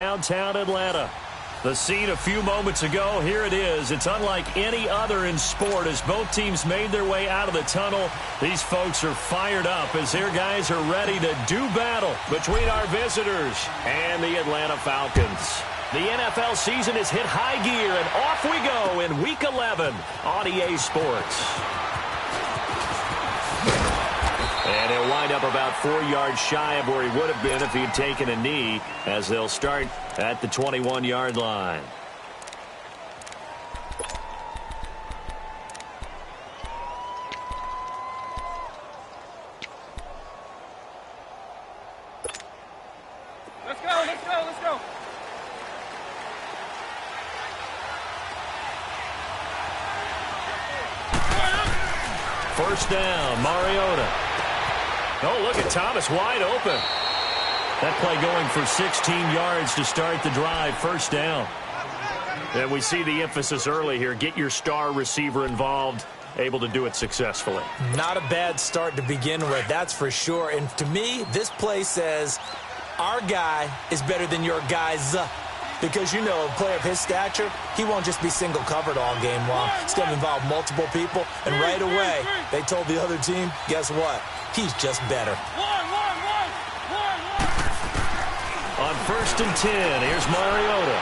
Downtown Atlanta. The scene a few moments ago, here it is. It's unlike any other in sport as both teams made their way out of the tunnel. These folks are fired up as their guys are ready to do battle between our visitors and the Atlanta Falcons. The NFL season has hit high gear, and off we go in Week 11 on EA Sports. And he'll wind up about 4 yards shy of where he would have been if he'd taken a knee, as they'll start at the 21-yard line. Let's go, let's go, let's go. First down, Mariota. Oh, look at Thomas wide open. That play going for 16 yards to start the drive. First down. And we see the emphasis early here. Get your star receiver involved. Able to do it successfully. Not a bad start to begin with, that's for sure. And to me, this play says our guy is better than your guy's. Because, you know, a player of his stature, he won't just be single covered all game long. It's going to involve multiple people. And right away, they told the other team, guess what? He's just better. On 1st and 10, here's Mariota.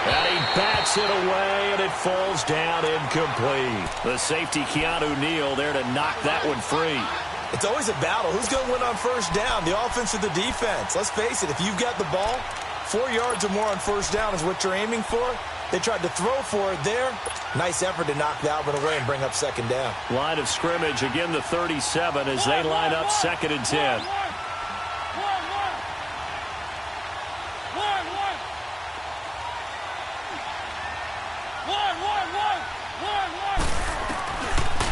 And he bats it away, and it falls down incomplete. The safety, Keanu Neal, there to knock that one free. It's always a battle. Who's going to win on first down, the offense or the defense? Let's face it, if you've got the ball, 4 yards or more on first down is what you're aiming for. They tried to throw for it there. Nice effort to knock that one away and bring up second down. Line of scrimmage, again the 37 as they line up 2nd and 10.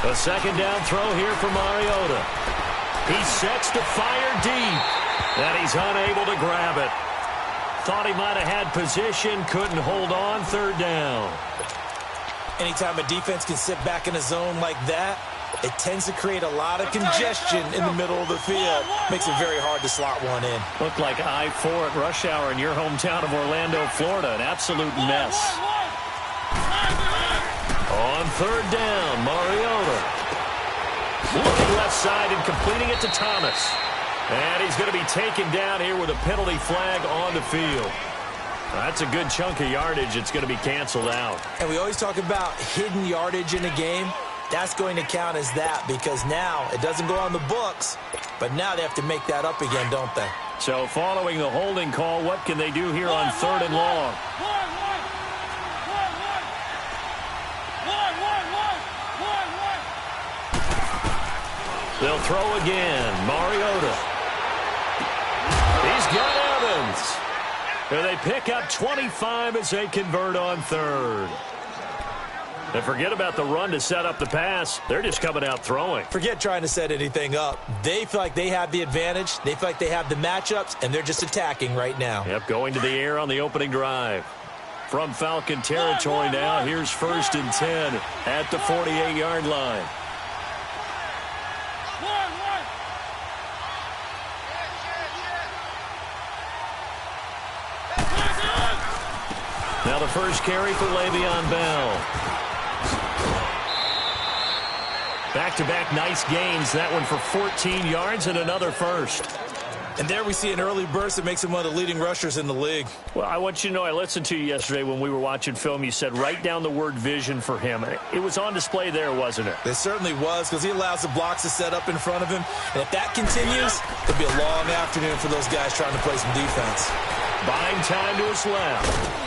A second down throw here for Mariota. He sets to fire deep, and he's unable to grab it. Thought he might have had position, couldn't hold on. 3rd down. Anytime a defense can sit back in a zone like that, it tends to create a lot of congestion in the middle of the field. Makes it very hard to slot one in. Looked like I-4 at rush hour in your hometown of Orlando, Florida. An absolute mess. On 3rd down, Mariota. Looking left side and completing it to Thomas. And he's going to be taken down here with a penalty flag on the field. That's a good chunk of yardage. It's going to be canceled out. And we always talk about hidden yardage in a game. That's going to count as that because now it doesn't go on the books, but now they have to make that up again, don't they? So following the holding call, what can they do here on 3rd and long? They'll throw again. Mariota. He's got Evans. And they pick up 25 as they convert on 3rd. And forget about the run to set up the pass. They're just coming out throwing. Forget trying to set anything up. They feel like they have the advantage. They feel like they have the matchups, and they're just attacking right now. Yep, going to the air on the opening drive. From Falcon territory now, here's 1st and 10 at the 48-yard line. Now the first carry for Le'Veon Bell. Back-to-back nice gains. That one for 14 yards and another first. And there we see an early burst that makes him one of the leading rushers in the league. Well, I want you to know I listened to you yesterday when we were watching film. You said write down the word vision for him. It was on display there, wasn't it? It certainly was because he allows the blocks to set up in front of him. And if that continues, it'll be a long afternoon for those guys trying to play some defense. Buying time to his left.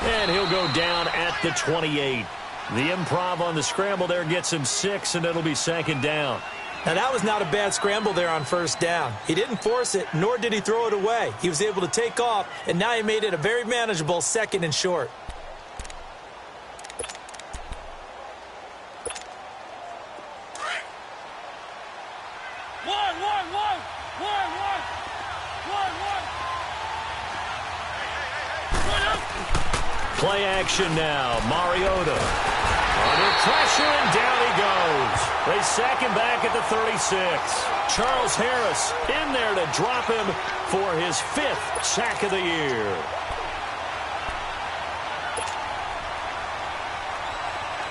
And he'll go down at the 28. The improv on the scramble there gets him 6, and it'll be 2nd down. Now, that was not a bad scramble there on 1st down. He didn't force it, nor did he throw it away. He was able to take off, and now he made it a very manageable 2nd and short. Play action now. Mariota. Under pressure, and down he goes. They sack him back at the 36. Charles Harris in there to drop him for his 5th sack of the year.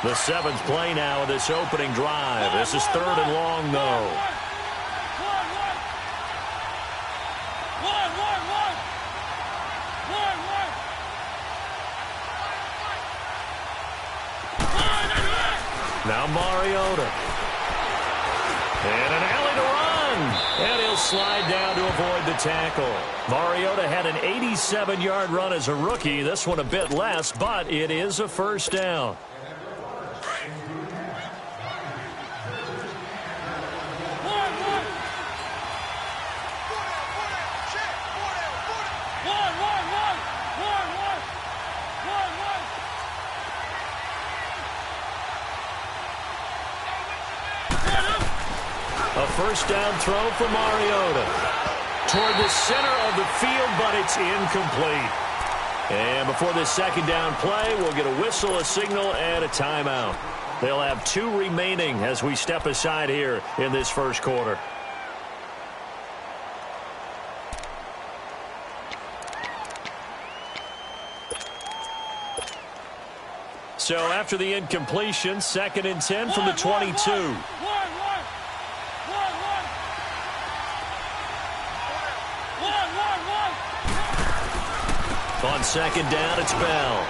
The 7th play now of this opening drive. This is 3rd and long, though. Now Mariota. And an alley to run. And he'll slide down to avoid the tackle. Mariota had an 87-yard run as a rookie. This one a bit less, but it is a first down. A first down throw for Mariota. Toward the center of the field, but it's incomplete. And before this second down play, we'll get a whistle, a signal, and a timeout. They'll have 2 remaining as we step aside here in this first quarter. So after the incompletion, 2nd and 10 from the 22. On second down, it's Bell.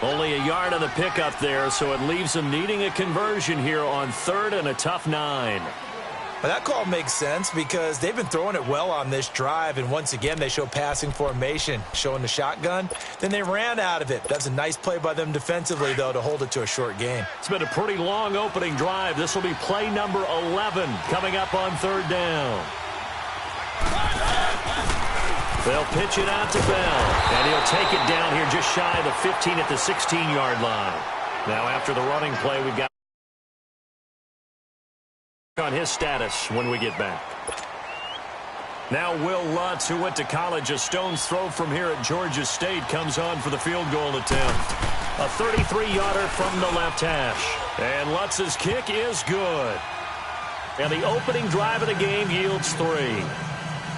Only a yard on the pickup there, so it leaves them needing a conversion here on 3rd and a tough 9. Well, that call makes sense because they've been throwing it well on this drive, and once again they show passing formation, showing the shotgun. Then they ran out of it. That's a nice play by them defensively, though, to hold it to a short game. It's been a pretty long opening drive. This will be play number 11 coming up on 3rd down. They'll pitch it out to Bell, and he'll take it down here just shy of the 15 at the 16-yard line. Now after the running play, we've got on his status when we get back. Now Will Lutz, who went to college a stone's throw from here at Georgia State, comes on for the field goal attempt. A 33-yarder from the left hash. And Lutz's kick is good. And the opening drive of the game yields 3.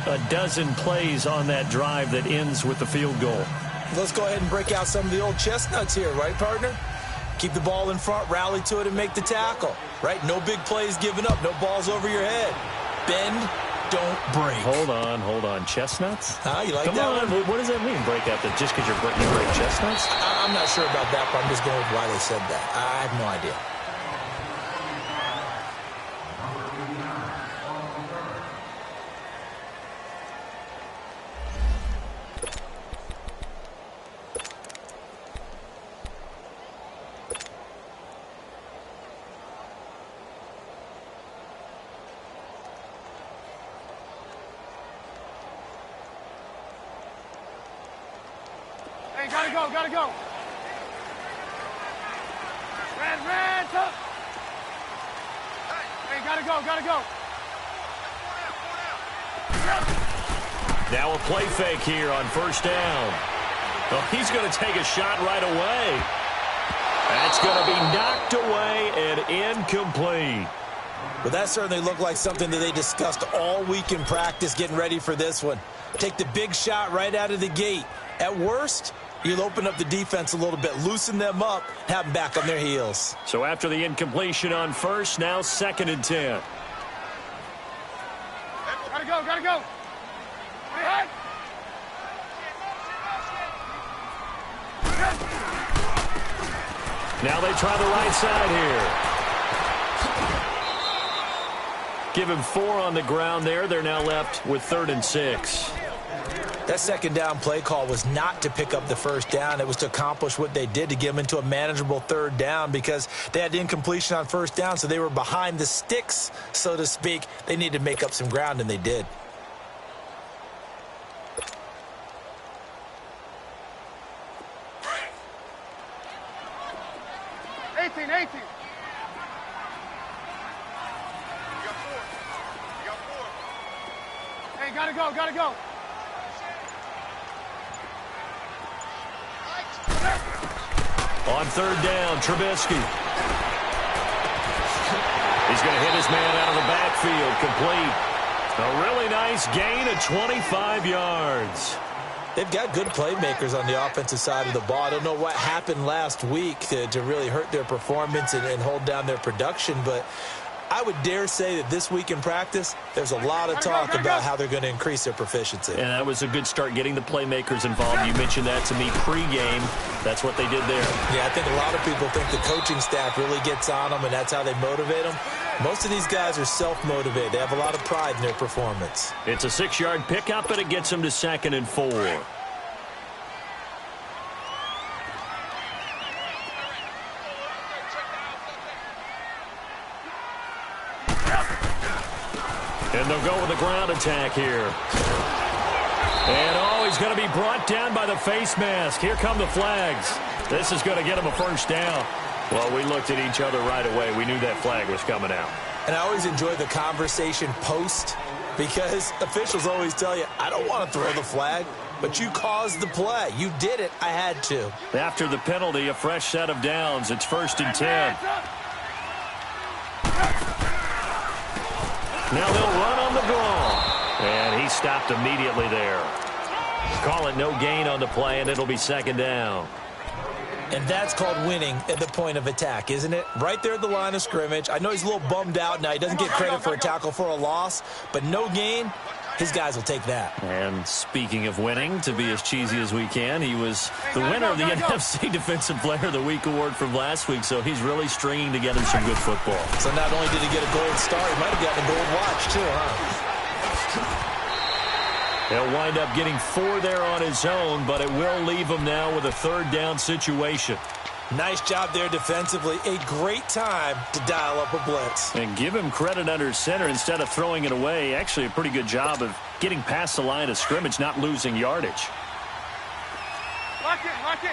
A dozen plays on that drive that ends with the field goal. Let's go ahead and break out some of the old chestnuts here, right, partner? Keep the ball in front, rally to it, and make the tackle, right? No big plays given up, no balls over your head. Bend, don't break. Hold on. Chestnuts? You like Come that on. one? What does that mean, break out? That just because you break chestnuts? I'm not sure about that, but I'm just going with why they said that. I have no idea. Gotta go. Red, tough. Hey, gotta go. Now a play fake here on first down. Oh, he's going to take a shot right away. That's going to be knocked away and incomplete. Well, that certainly looked like something that they discussed all week in practice getting ready for this one. Take the big shot right out of the gate. At worst, you'll open up the defense a little bit, loosen them up, have them back on their heels. So after the incompletion on first, now 2nd and 10. Gotta go. Hey. Now they try the right side here. Give him 4 on the ground there. They're now left with 3rd and 6. That second down play call was not to pick up the first down. It was to accomplish what they did, to get them into a manageable 3rd down, because they had incompletion on first down, so they were behind the sticks, so to speak. They needed to make up some ground, and they did. Hey, gotta go. On third down, Trubisky. He's going to hit his man out of the backfield. Complete. A really nice gain of 25 yards. They've got good playmakers on the offensive side of the ball. I don't know what happened last week to really hurt their performance and hold down their production, but I would dare say that this week in practice, there's a lot of talk about how they're going to increase their proficiency. And that was a good start, getting the playmakers involved. You mentioned that to me pregame. That's what they did there. Yeah, I think a lot of people think the coaching staff really gets on them, and that's how they motivate them. Most of these guys are self-motivated. They have a lot of pride in their performance. It's a 6-yard pickup, and it gets them to 2nd and 4. And they'll go with a ground attack here. And, oh, he's going to be brought down by the face mask. Here come the flags. This is going to get him a first down. Well, we looked at each other right away. We knew that flag was coming out. And I always enjoy the conversation post because officials always tell you, I don't want to throw the flag, but you caused the play. You did it. I had to. After the penalty, a fresh set of downs. It's 1st and 10. Now they'll run on the draw. And he stopped immediately there. Call it no gain on the play, and it'll be 2nd down. And that's called winning at the point of attack, isn't it? Right there at the line of scrimmage. I know he's a little bummed out now. He doesn't get credit for a tackle for a loss, but no gain, his guys will take that. And speaking of winning, to be as cheesy as we can, he was the winner of the NFC Defensive Player of the Week award from last week, so he's really stringing together some good football. So not only did he get a gold star, he might have gotten a gold watch too, huh? He'll wind up getting 4 there on his own, but it will leave him now with a 3rd down situation. Nice job there defensively. A great time to dial up a blitz. And give him credit under center instead of throwing it away. Actually, a pretty good job of getting past the line of scrimmage, not losing yardage. Lock in, lock in.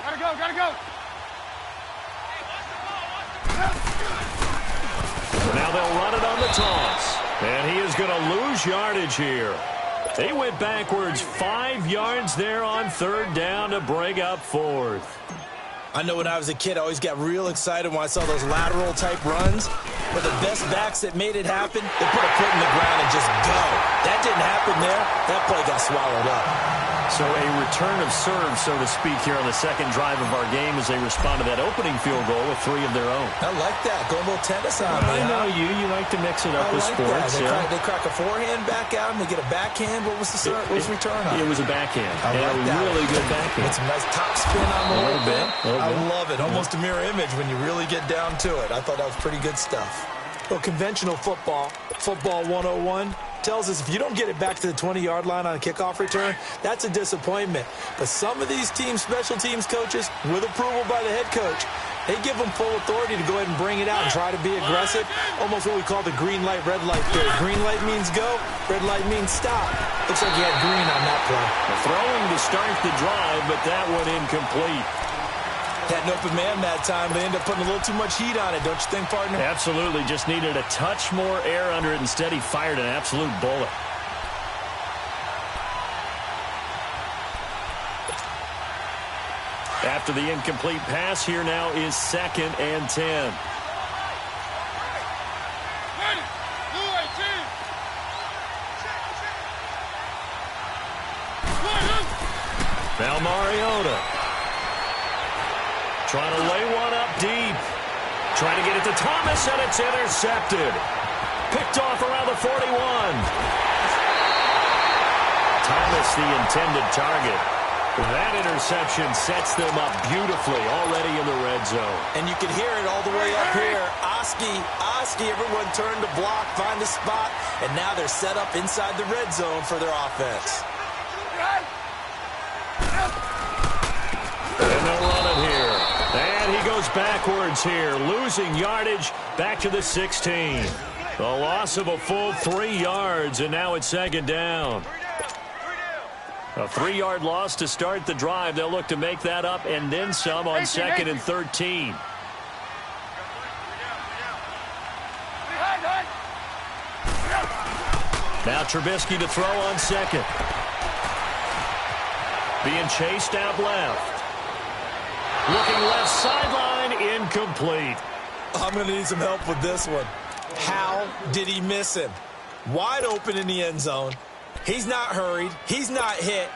Gotta go, gotta go. Now they'll run it on the toss. And he is going to lose yardage here. They went backwards 5 yards there on 3rd down to bring up 4th. I know when I was a kid, I always got real excited when I saw those lateral-type runs. But the best backs that made it happen, they put a foot in the ground and just go. That didn't happen there. That play got swallowed up. So a return of serve, so to speak, here on the 2nd drive of our game as they respond to that opening field goal with 3 of their own. I like that. Go a little tennis on me. I know you. You like to mix it up with sports. They crack a forehand back out and they get a backhand. What was the return on? It was a backhand. I like that. Really good backhand. With some nice top spin on the whole bit. I love it. Almost a mirror image when you really get down to it. I thought that was pretty good stuff. Well, conventional football 101, tells us if you don't get it back to the 20-yard line on a kickoff return, that's a disappointment. But some of these teams, special teams coaches, with approval by the head coach, they give them full authority to go ahead and bring it out and try to be aggressive, almost what we call the green light, red light theory. Green light means go, red light means stop. Looks like he had green on that play. Throwing to start the drive, but that one incomplete. Had an open man that time, but ended up putting a little too much heat on it, don't you think, partner? Absolutely. Just needed a touch more air under it. Instead, he fired an absolute bullet. After the incomplete pass, here now is 2nd and 10. Now Mariota. Trying to lay one up deep. Trying to get it to Thomas, and it's intercepted. Picked off around the 41. Thomas, the intended target. That interception sets them up beautifully already in the red zone. And you can hear it all the way up here. Oski, everyone turned to block, find a spot, and now they're set up inside the red zone for their offense. And they'll run it here. And he goes backwards here, losing yardage back to the 16. The loss of a full 3 yards, and now it's 2nd down. A 3-yard loss to start the drive. They'll look to make that up and then some on 2nd and 13. Now Trubisky to throw on 2nd. Being chased out left. Looking left sideline, incomplete. I'm going to need some help with this one. How did he miss him? Wide open in the end zone. He's not hurried. He's not hit.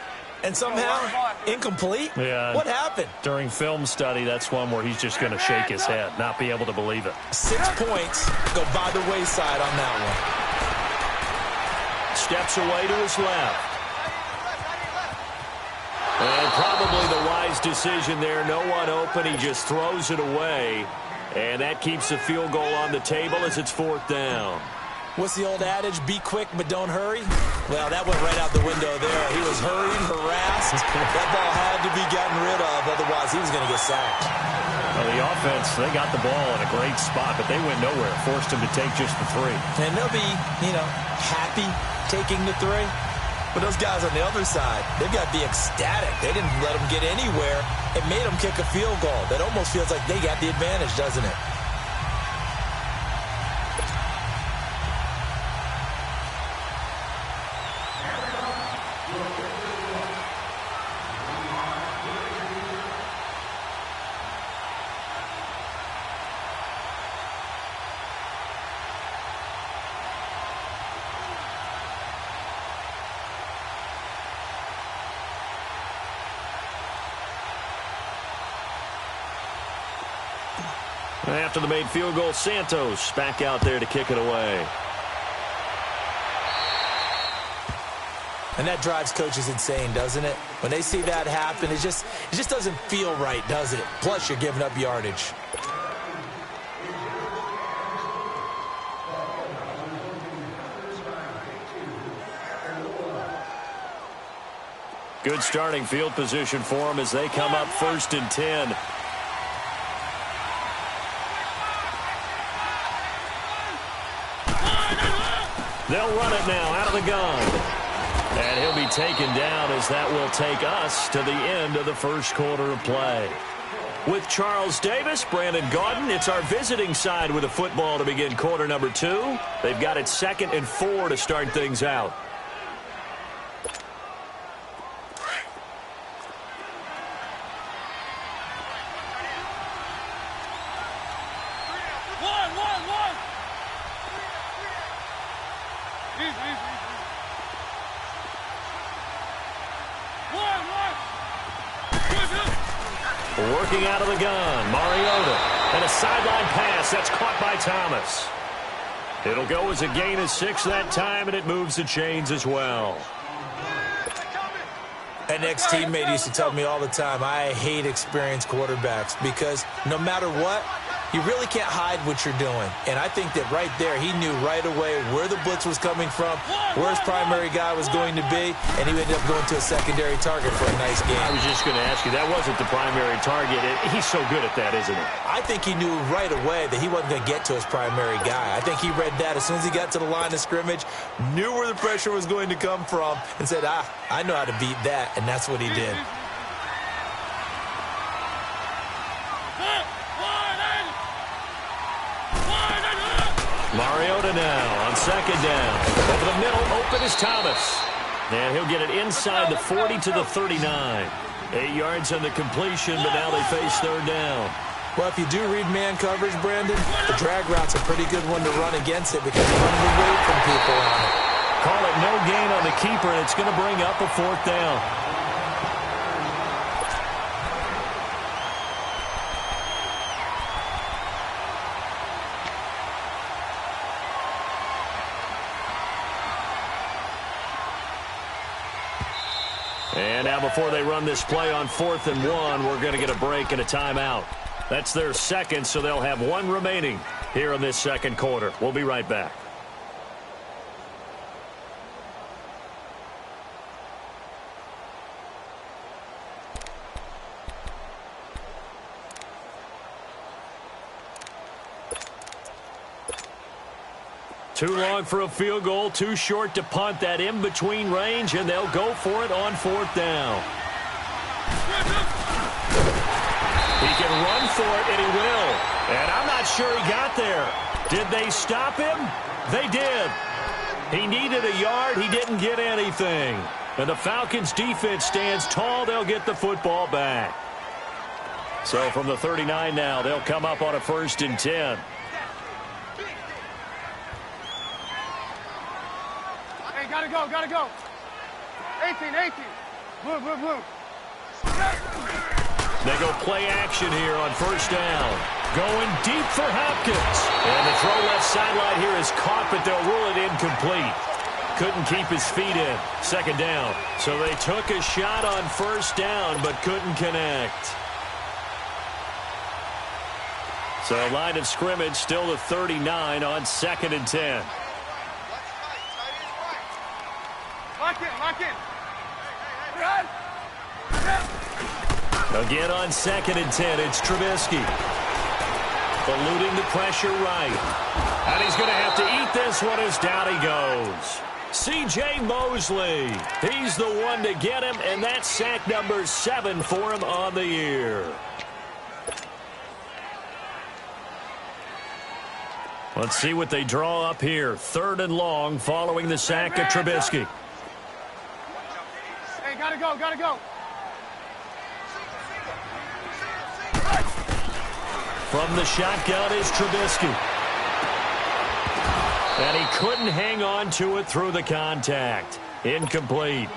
And somehow, incomplete? Yeah. What happened? During film study, that's one where he's just going to shake his head, not be able to believe it. 6 points go by the wayside on that one. Steps away to his left. And probably the wise decision there. No one open. He just throws it away. And that keeps the field goal on the table as it's 4th down. What's the old adage? Be quick, but don't hurry? Well, that went right out the window there. He was hurried, harassed. That ball had to be gotten rid of. Otherwise, he was going to get sacked. Well, the offense, they got the ball in a great spot, but they went nowhere. Forced him to take just the 3. And they'll be, happy taking the 3. But those guys on the other side, they've got to be ecstatic. They didn't let them get anywhere. It made them kick a field goal. That almost feels like they got the advantage, doesn't it? After the made field goal, Santos back out there to kick it away. And that drives coaches insane, doesn't it? When they see that happen, it just doesn't feel right, does it? Plus, you're giving up yardage. Good starting field position for them as they come up 1st and 10. They'll run it now out of the gun. And he'll be taken down as that will take us to the end of the first quarter of play. With Charles Davis, Brandon Gaudin, it's our visiting side with the football to begin quarter number 2. They've got it 2nd and 4 to start things out. Working out of the gun, Mariota. And a sideline pass. That's caught by Thomas. It'll go as a gain of 6 that time, and it moves the chains as well. An ex-teammate used to tell me all the time, I hate experienced quarterbacks because no matter what, you really can't hide what you're doing. And I think that right there, he knew right away where the blitz was coming from, where his primary guy was going to be, and he ended up going to a secondary target for a nice game. I was just going to ask you, that wasn't the primary target. He's so good at that, isn't he? I think he knew right away that he wasn't going to get to his primary guy. I think he read that as soon as he got to the line of scrimmage, knew where the pressure was going to come from, and said, I know how to beat that, and that's what he did. Mariota now on 2nd down. Over the middle, open is Thomas. And he'll get it inside the 40 to the 39. 8 yards on the completion, but now they face 3rd down. Well, if you do read man coverage, Brandon, the drag route's a pretty good one to run against it because you run away from people on it. Call it no gain on the keeper, and it's going to bring up a 4th down. And now before they run this play on 4th and 1, we're going to get a break and a timeout. That's their 2nd, so they'll have 1 remaining here in this 2nd quarter. We'll be right back. Too long for a field goal, too short to punt. That in-between range, and they'll go for it on 4th down. He can run for it, and he will. And I'm not sure he got there. Did they stop him? They did. He needed a yard. He didn't get anything. And the Falcons defense stands tall. They'll get the football back. So from the 39 now, they'll come up on a 1st and 10. Hey, gotta go, gotta go. 18. Blue. They go play action here on 1st down. Going deep for Hopkins. And the throw left sideline here is caught, but they'll rule it incomplete. Couldn't keep his feet in. 2nd down. So they took a shot on 1st down, but couldn't connect. So line of scrimmage still the 39 on 2nd and 10. Lock in. Again on 2nd and 10, it's Trubisky. Eluding the pressure right. And he's going to have to eat this one as down he goes. C.J. Mosley. He's the one to get him, and that's sack number 7 for him on the year. Let's see what they draw up here. 3rd and long following the sack of Trubisky. Hey, gotta go. From the shotgun is Trubisky. And he couldn't hang on to it through the contact. Incomplete.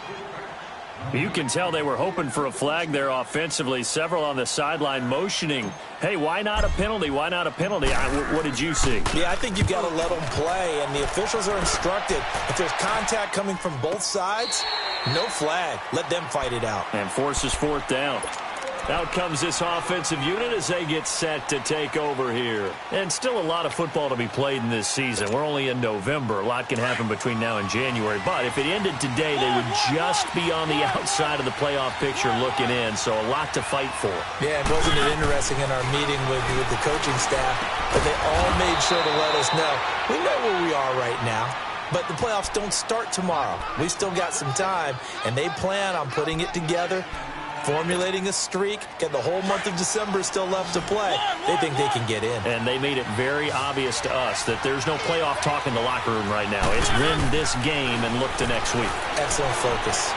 You can tell they were hoping for a flag there offensively. Several on the sideline motioning. Hey, why not a penalty? Why not a penalty? What did you see? Yeah, I think you've got to let them play, and the officials are instructed. If there's contact coming from both sides, no flag. Let them fight it out. And forces 4th down. Out comes this offensive unit as they get set to take over here. And still a lot of football to be played in this season. We're only in November. A lot can happen between now and January. But if it ended today, they would just be on the outside of the playoff picture looking in. So a lot to fight for. Yeah, and wasn't it interesting in our meeting with the coaching staff that they all made sure to let us know. We know where we are right now. But the playoffs don't start tomorrow. We still got some time, and they plan on putting it together, formulating a streak. Got the whole month of December still left to play. They think they can get in. And they made it very obvious to us that there's no playoff talk in the locker room right now. It's win this game and look to next week. Excellent focus.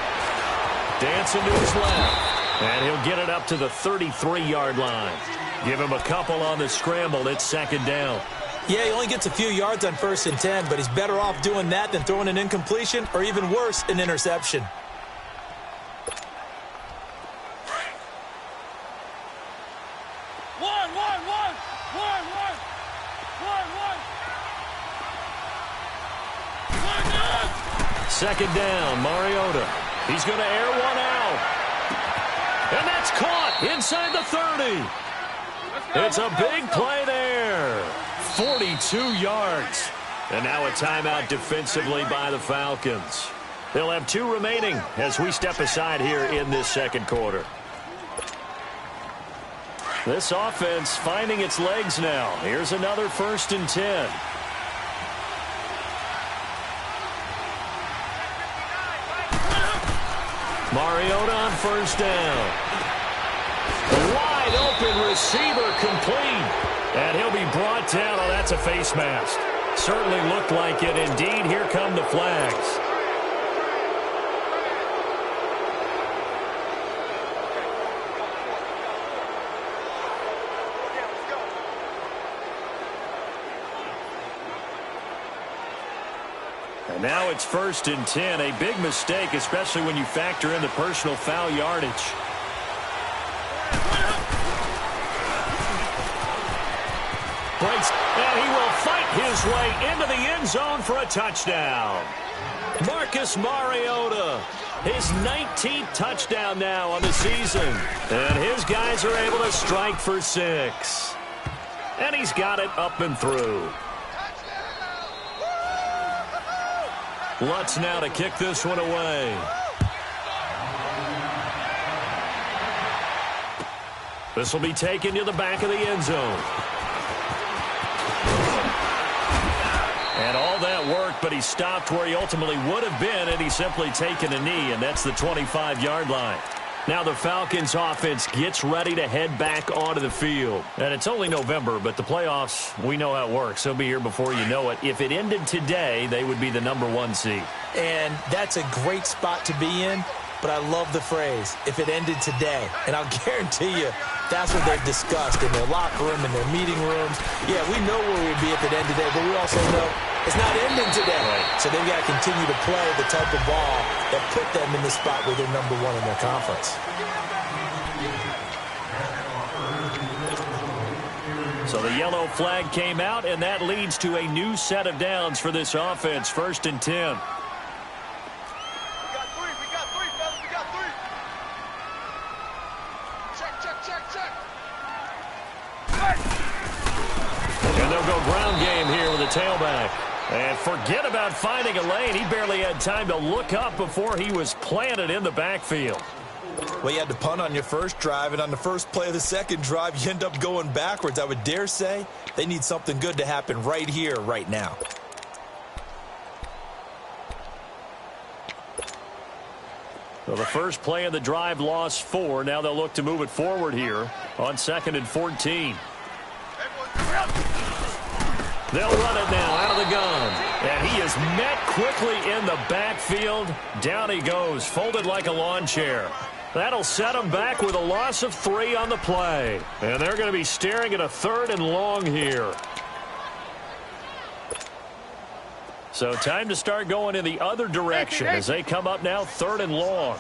Dancing to his left. And he'll get it up to the 33-yard line. Give him a couple on the scramble. It's 2nd down. Yeah, he only gets a few yards on 1st and 10, but he's better off doing that than throwing an incompletion or even worse, an interception. Second down, Mariota. He's going to air one out. And that's caught inside the 30. It's a big play there. 42 yards. And now a timeout defensively by the Falcons. They'll have 2 remaining as we step aside here in this 2nd quarter. This offense finding its legs now. Here's another 1st and 10. Mariota on 1st down. Wide open receiver complete. And he'll be brought down. Oh, that's a face mask. Certainly looked like it. Indeed, here come the flags. And now it's 1st and 10. A big mistake, especially when you factor in the personal foul yardage. Breaks, and he will fight his way into the end zone for a touchdown. Marcus Mariota, his 19th touchdown now on the season. And his guys are able to strike for 6. And he's got it up and through. Lutz now to kick this one away. This will be taken to the back of the end zone. And all that worked, but he stopped where he ultimately would have been, and he's simply taken a knee, and that's the 25-yard line. Now the Falcons offense gets ready to head back onto the field. And it's only November, but the playoffs, we know how it works. They'll be here before you know it. If it ended today, they would be the #1 seed. And that's a great spot to be in, but I love the phrase, if it ended today. And I'll guarantee you, that's what they've discussed in their locker room, in their meeting rooms. Yeah, we know where we'd be if it ended today, but we also know it's not ending today. Right. So they've got to continue to play the type of ball that put them in the spot where they're #1 in their conference. So the yellow flag came out, and that leads to a new set of downs for this offense. 1st and 10. And they'll go ground game here with a tailback. And forget about finding a lane. He barely had time to look up before he was planted in the backfield. Well, you had to punt on your first drive, and on the first play of the second drive, you end up going backwards. I would dare say they need something good to happen right here, right now. So the first play of the drive lost 4. Now they'll look to move it forward here on 2nd and 14. They'll run it now out of the gun. And he is met quickly in the backfield. Down he goes, folded like a lawn chair. That'll set him back with a loss of 3 on the play. And they're going to be staring at a 3rd and long here. So time to start going in the other direction as they come up now 3rd and long.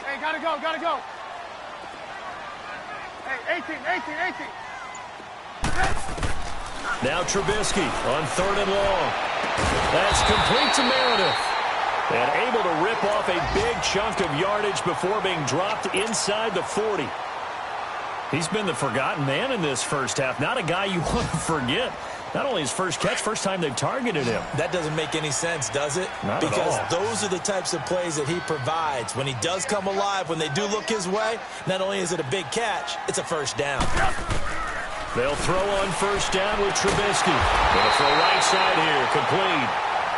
Hey, gotta go, gotta go. Hey, 18. Now Trubisky on 3rd and long. That's complete to Meredith. And able to rip off a big chunk of yardage before being dropped inside the 40. He's been the forgotten man in this first half. Not a guy you want to forget. Not only his first catch, first time they've targeted him. That doesn't make any sense, does it? Not because at all. Those are the types of plays that he provides. When he does come alive, when they do look his way, not only is it a big catch, it's a first down. They'll throw on first down with Trubisky. Gonna throw right side here, complete.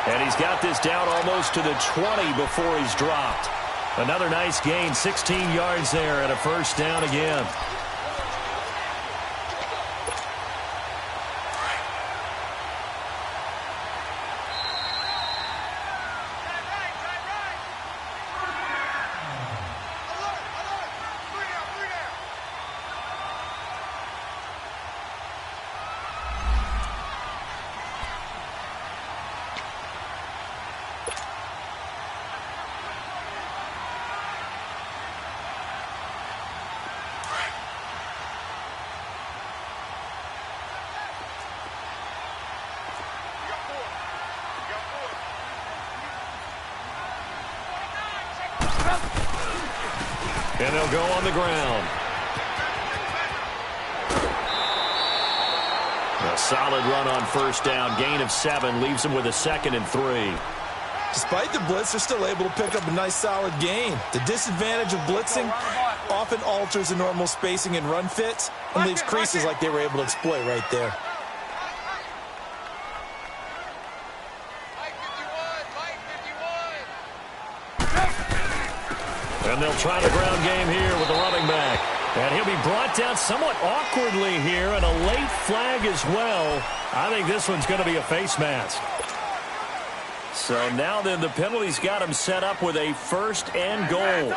And he's got this down almost to the 20 before he's dropped. Another nice gain, 16 yards there and a first down again. And they'll go on the ground. A solid run on first down. Gain of 7 leaves them with a 2nd and 3. Despite the blitz, they're still able to pick up a nice solid gain. The disadvantage of blitzing often alters the normal spacing and run fits and leaves creases like they were able to exploit right there. And they'll try the ground game here with the running back. And he'll be brought down somewhat awkwardly here, and a late flag as well. I think this one's going to be a face mask. So now then the penalty's got him set up with a 1st and goal.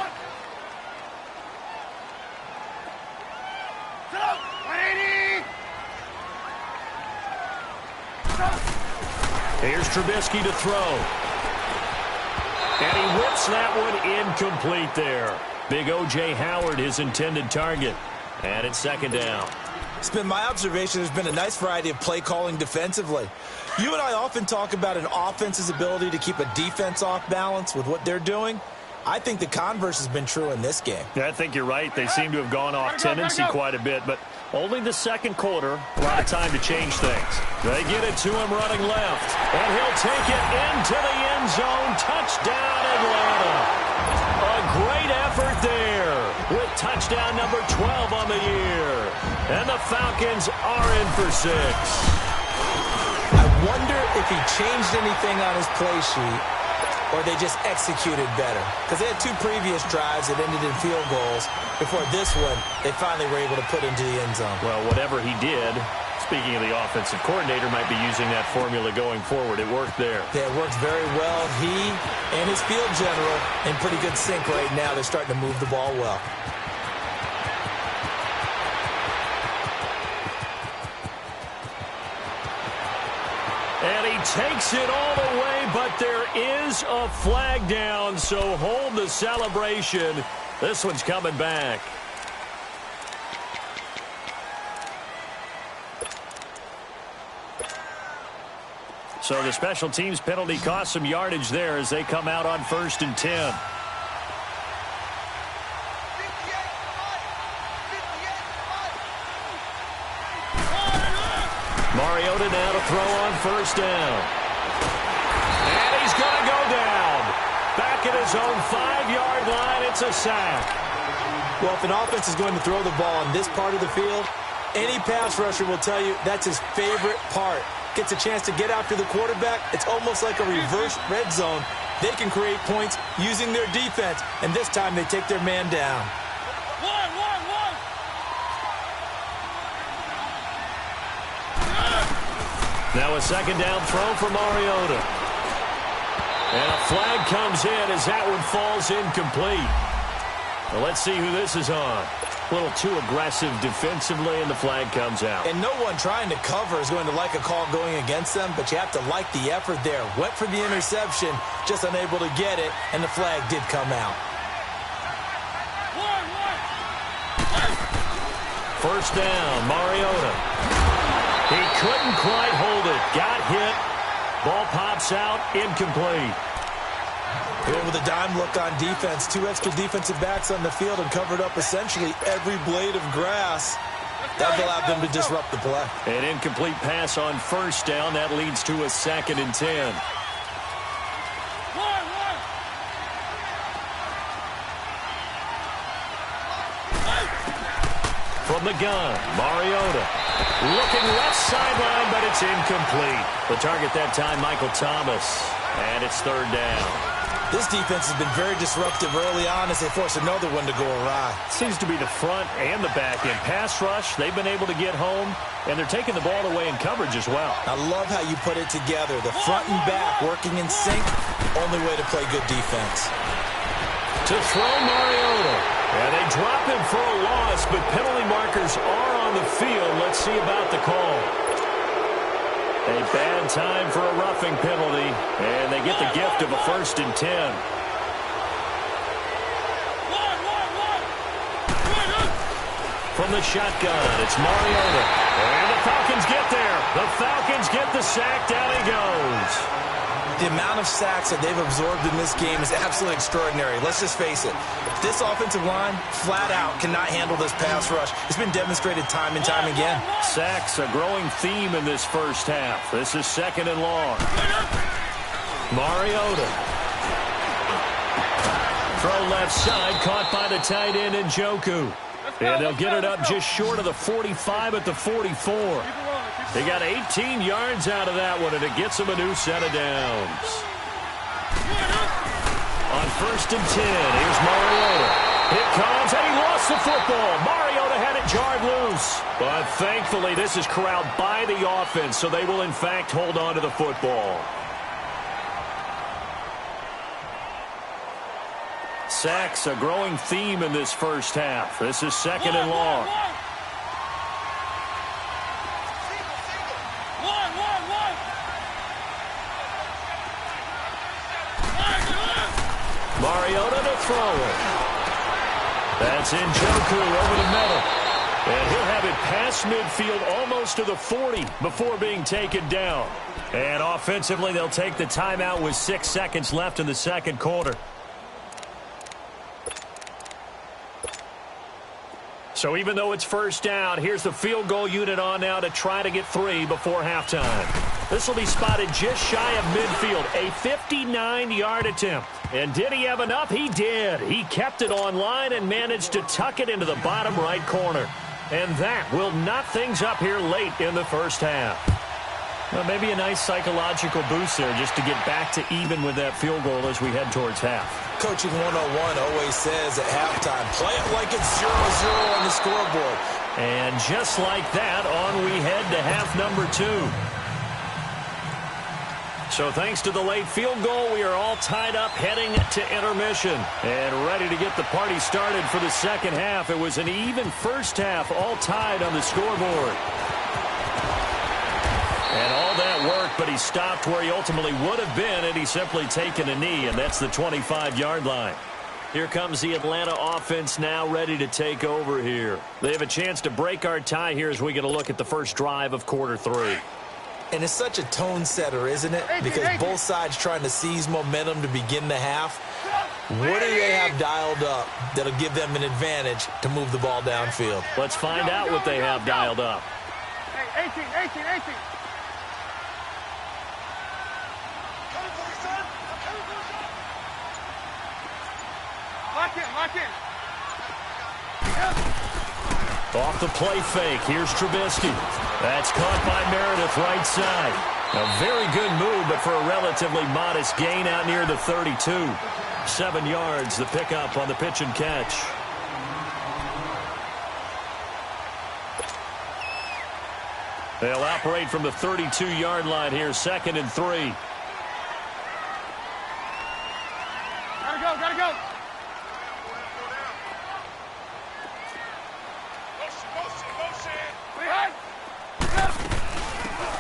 Here's Trubisky to throw. And he whips that one incomplete there. Big O.J. Howard, his intended target. And it's 2nd down. It's been my observation there's been a nice variety of play calling defensively. You and I often talk about an offense's ability to keep a defense off balance with what they're doing. I think the converse has been true in this game. Yeah, I think you're right. They seem to have gone off tendency quite a bit, but only the 2nd quarter, a lot of time to change things. They get it to him running left, and he'll take it into the end zone. Touchdown, Atlanta. A great effort there with touchdown number 12 on the year. And the Falcons are in for 6. I wonder if he changed anything on his play sheet or they just executed better. Because they had 2 previous drives that ended in field goals. Before this one, they finally were able to put into the end zone. Well, whatever he did, speaking of the offensive coordinator, might be using that formula going forward. It worked there. Yeah, it worked very well. He and his field general in pretty good sync right now. They're starting to move the ball well. And he takes it all the way, but there is a flag down, so hold the celebration. This one's coming back. So the special teams penalty cost some yardage there as they come out on 1st and 10. Mariota now to throw on 1st down. And he's going to go down. Back at his own 5-yard line, it's a sack. Well, if an offense is going to throw the ball on this part of the field, any pass rusher will tell you that's his favorite part. Gets a chance to get after the quarterback. It's almost like a reverse red zone. They can create points using their defense, and this time they take their man down. Now a 2nd down throw for Mariota. And a flag comes in as that one falls incomplete. Well, let's see who this is on. A little too aggressive defensively, and the flag comes out. And no one trying to cover is going to like a call going against them, but you have to like the effort there. Went for the interception, just unable to get it, and the flag did come out. 1st down, Mariota. He couldn't quite hold it. Got hit. Ball pops out, incomplete. Here with a dime look on defense. 2 extra defensive backs on the field and covered up essentially every blade of grass. That allowed them to disrupt the play. An incomplete pass on 1st down. That leads to a 2nd and 10. From the gun, Mariota. Looking left sideline, but it's incomplete. The target that time, Michael Thomas. And it's 3rd down. This defense has been very disruptive early on as they force another one to go awry. Seems to be the front and the back end. Pass rush, they've been able to get home, and they're taking the ball away in coverage as well. I love how you put it together. The front and back working in sync, only way to play good defense. To throw Mariota. And they drop him for a loss, but penalty markers are on the field. Let's see about the call. A bad time for a roughing penalty, and they get the gift of a 1st and 10. From the shotgun, it's Mariota. And the Falcons get there. The Falcons get the sack. Down he goes. The amount of sacks that they've absorbed in this game is absolutely extraordinary. Let's just face it. This offensive line, flat out, cannot handle this pass rush. It's been demonstrated time and time again. Sacks, a growing theme in this 1st half. This is 2nd and long. Mariota. Throw left side, caught by the tight end Njoku. And they'll get it up just short of the 45 at the 44. They got 18 yards out of that one, and it gets them a new set of downs. On 1st and 10, here's Mariota. Here comes, and he lost the football. Mariota had it jarred loose. But thankfully, this is corralled by the offense, so they will, in fact, hold on to the football. Sacks, a growing theme in this 1st half. This is 2nd and long. Mariota to throw it. That's Njoku over the middle. And he'll have it past midfield almost to the 40 before being taken down. And offensively, they'll take the timeout with 6 seconds left in the 2nd quarter. So even though it's 1st down, here's the field goal unit on now to try to get 3 before halftime. This will be spotted just shy of midfield, a 59-yard attempt. And did he have enough? He did. He kept it on line and managed to tuck it into the bottom right corner. And that will knot things up here late in the 1st half. Well, maybe a nice psychological boost there just to get back to even with that field goal as we head towards half. Coaching 101 always says at halftime, play it like it's 0-0 on the scoreboard. And just like that, on we head to half number 2. So thanks to the late field goal, we are all tied up heading to intermission and ready to get the party started for the second half. It was an even first half, all tied on the scoreboard. And all that work, but he stopped where he ultimately would have been had he simply taken a knee, and that's the 25-yard line. Here comes the Atlanta offense now ready to take over here. They have a chance to break our tie here as we get a look at the first drive of quarter 3. And it's such a tone setter, isn't it? Because both sides trying to seize momentum to begin the half. What do they have dialed up that'll give them an advantage to move the ball downfield? Let's find out what they have dialed up. Hey, 18. Lock in. Off the play fake. Here's Trubisky. That's caught by Meredith right side. A very good move, but for a relatively modest gain out near the 32. 7 yards, the pickup on the pitch and catch. They'll operate from the 32-yard line here, 2nd and 3. Gotta go.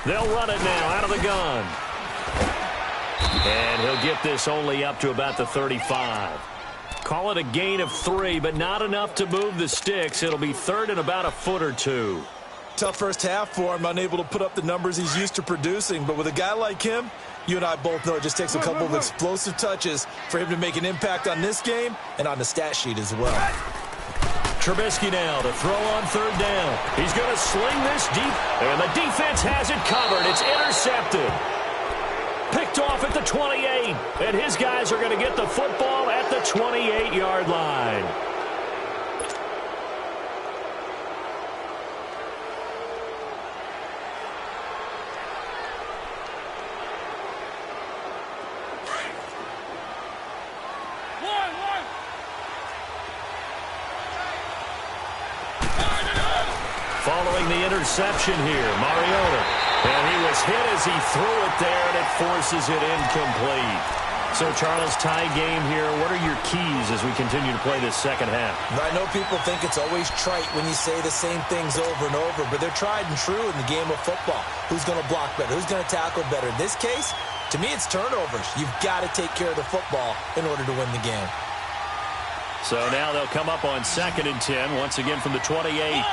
They'll run it now out of the gun. And he'll get this only up to about the 35. Call it a gain of 3, but not enough to move the sticks. It'll be 3rd and about a foot or 2. Tough first half for him, unable to put up the numbers he's used to producing. But with a guy like him, you and I both know it just takes a couple of explosive touches for him to make an impact on this game and on the stat sheet as well. Trubisky now to throw on 3rd down. He's going to sling this deep, and the defense has it covered. It's intercepted. Picked off at the 28, and his guys are going to get the football at the 28-yard line. Following the interception here, Mariota. And he was hit as he threw it there, and it forces it incomplete. So, Charles, tie game here. What are your keys as we continue to play this second half? I know people think it's always trite when you say the same things over and over, but they're tried and true in the game of football. Who's going to block better? Who's going to tackle better? In this case, to me, it's turnovers. You've got to take care of the football in order to win the game. So now they'll come up on 2nd and 10, once again from the 28.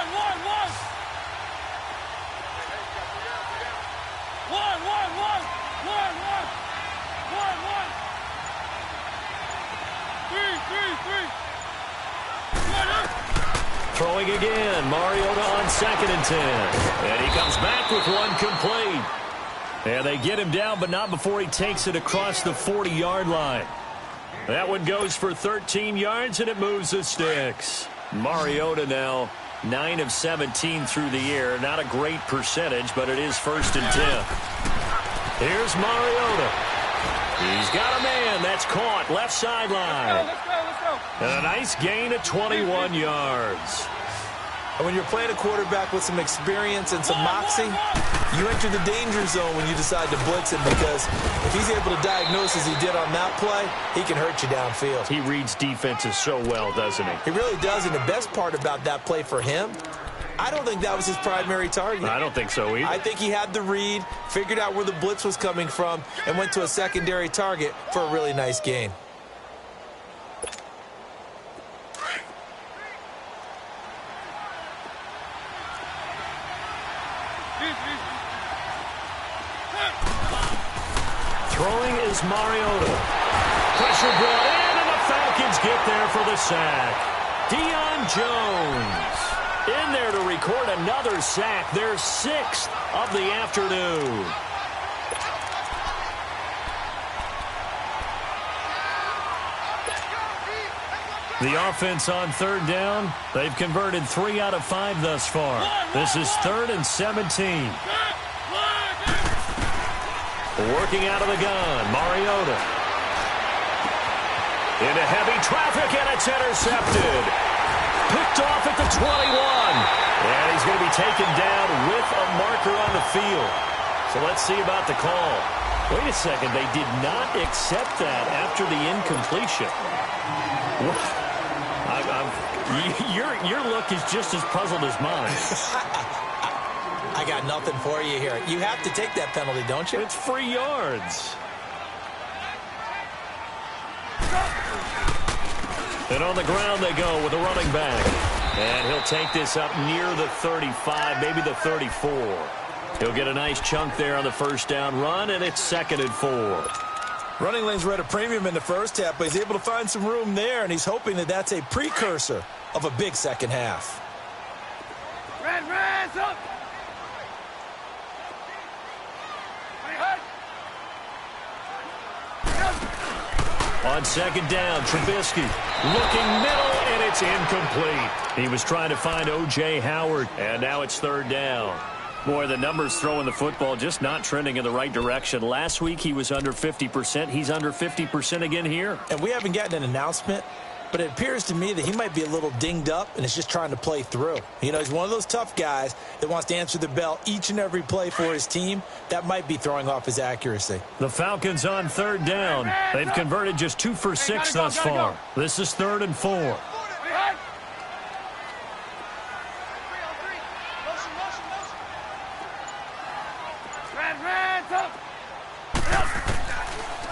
Throwing again, Mariota on 2nd and 10. And he comes back with one complete. And they get him down, but not before he takes it across the 40-yard line. That one goes for 13 yards, and it moves the sticks. Mariota now 9 of 17 through the air. Not a great percentage, but it is 1st and 10. Here's Mariota. He's got a man. That's caught. Left sideline. Let's go. And a nice gain of 21 yards. And when you're playing a quarterback with some experience and some moxie, you enter the danger zone when you decide to blitz him, because if he's able to diagnose as he did on that play, he can hurt you downfield. He reads defenses so well, doesn't he? He really does, and the best part about that play for him, I don't think that was his primary target. I don't think so either. I think he had the read, figured out where the blitz was coming from, and went to a secondary target for a really nice gain. Throwing is Mariota. Pressure brought in, and the Falcons get there for the sack. Deion Jones in there to record another sack, their 6th of the afternoon. The offense on 3rd down, they've converted 3 out of 5 thus far. This is 3rd and 17. Working out of the gun, Mariota. Into heavy traffic, and it's intercepted. Picked off at the 21. And he's going to be taken down with a marker on the field. So let's see about the call. Wait a second, they did not accept that after the incompletion. Your look is just as puzzled as mine. I got nothing for you here. You have to take that penalty, don't you? It's free yards. And on the ground they go with a running back. And he'll take this up near the 35, maybe the 34. He'll get a nice chunk there on the first down run, and it's 2nd and 4. Running lanes were at a premium in the first half, but he's able to find some room there, and he's hoping that that's a precursor of a big second half. Red, up! On 2nd down, Trubisky looking middle, and it's incomplete. He was trying to find O.J. Howard, and now it's 3rd down. Boy, the numbers throwing the football just not trending in the right direction. Last week he was under 50%. He's under 50% again here. And we haven't gotten an announcement, but it appears to me that he might be a little dinged up and is just trying to play through. You know, he's one of those tough guys that wants to answer the bell each and every play for his team. That might be throwing off his accuracy. The Falcons on 3rd down. They've converted just 2 for 6 thus far. This is 3rd and 4.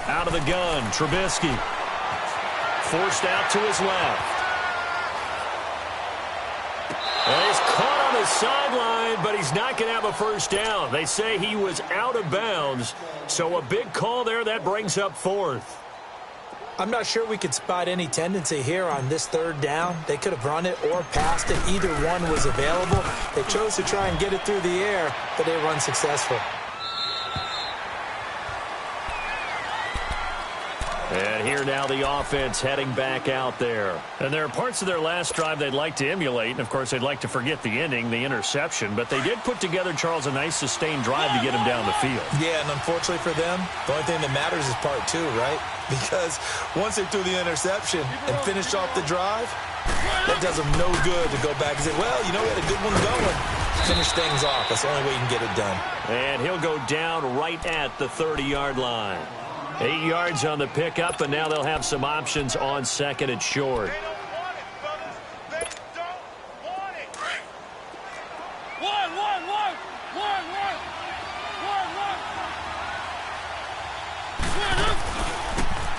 Out of the gun, Trubisky. Forced out to his left. Well, he's caught on the sideline, but he's not going to have a first down. They say he was out of bounds, so a big call there. That brings up 4th. I'm not sure we could spot any tendency here on this 3rd down. They could have run it or passed it. Either one was available. They chose to try and get it through the air, but they were unsuccessful. And here now the offense heading back out there. And there are parts of their last drive they'd like to emulate. And, of course, they'd like to forget the ending, the interception. But they did put together, Charles, a nice sustained drive to get him down the field. Yeah, and unfortunately for them, the only thing that matters is part 2, right? Because once they threw the interception and finished off the drive, that does them no good to go back and say, well, you know, we had a good one going. Finish things off. That's the only way you can get it done. And he'll go down right at the 30-yard line. 8 yards on the pickup, and now they'll have some options on 2nd and short.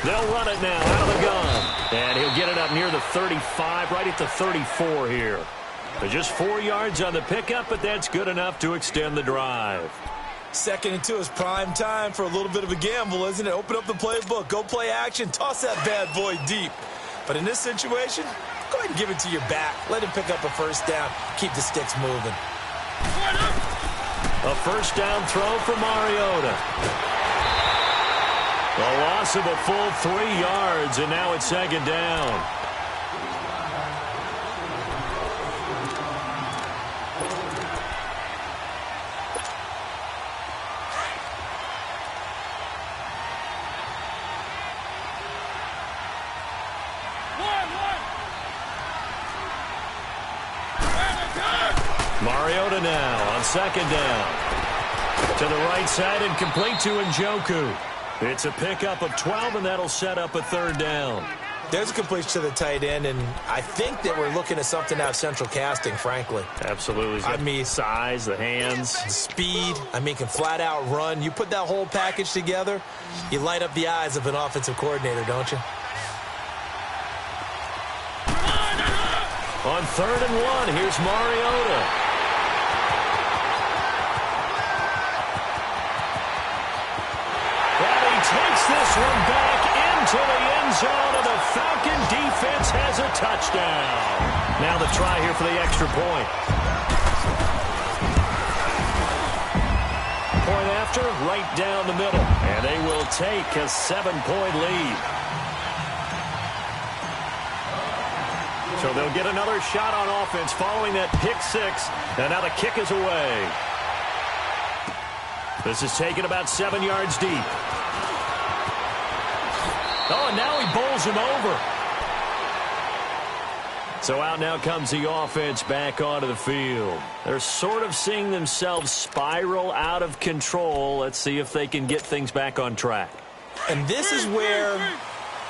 They'll run it now out of the gun. And he'll get it up near the 35, right at the 34 here. So just 4 yards on the pickup, but that's good enough to extend the drive. 2nd and 2 is prime time for a little bit of a gamble, isn't it? Open up the playbook, go play action, toss that bad boy deep. But in this situation, go ahead and give it to your back. Let him pick up a first down. Keep the sticks moving. A first down throw for Mariota. The loss of a full 3 yards, and now it's 2nd down. Mariota now on 2nd down. To the right side and complete to Njoku. It's a pickup of 12, and that'll set up a 3rd down. There's a completion to the tight end, and I think that we're looking at something out of central casting, frankly. Absolutely. I mean, size, the hands. The speed. I mean, can flat out run. You put that whole package together, you light up the eyes of an offensive coordinator, don't you? On 3rd and 1, here's Mariota. Takes this one back into the end zone, and the Falcon defense has a touchdown. Now the try here for the extra point. Point after, right down the middle, and they will take a 7-point lead. So they'll get another shot on offense following that pick 6, and now the kick is away. This is taken about 7 yards deep. Oh, and now he bowls him over. So out now comes the offense back onto the field. They're sort of seeing themselves spiral out of control. Let's see if they can get things back on track. And this is where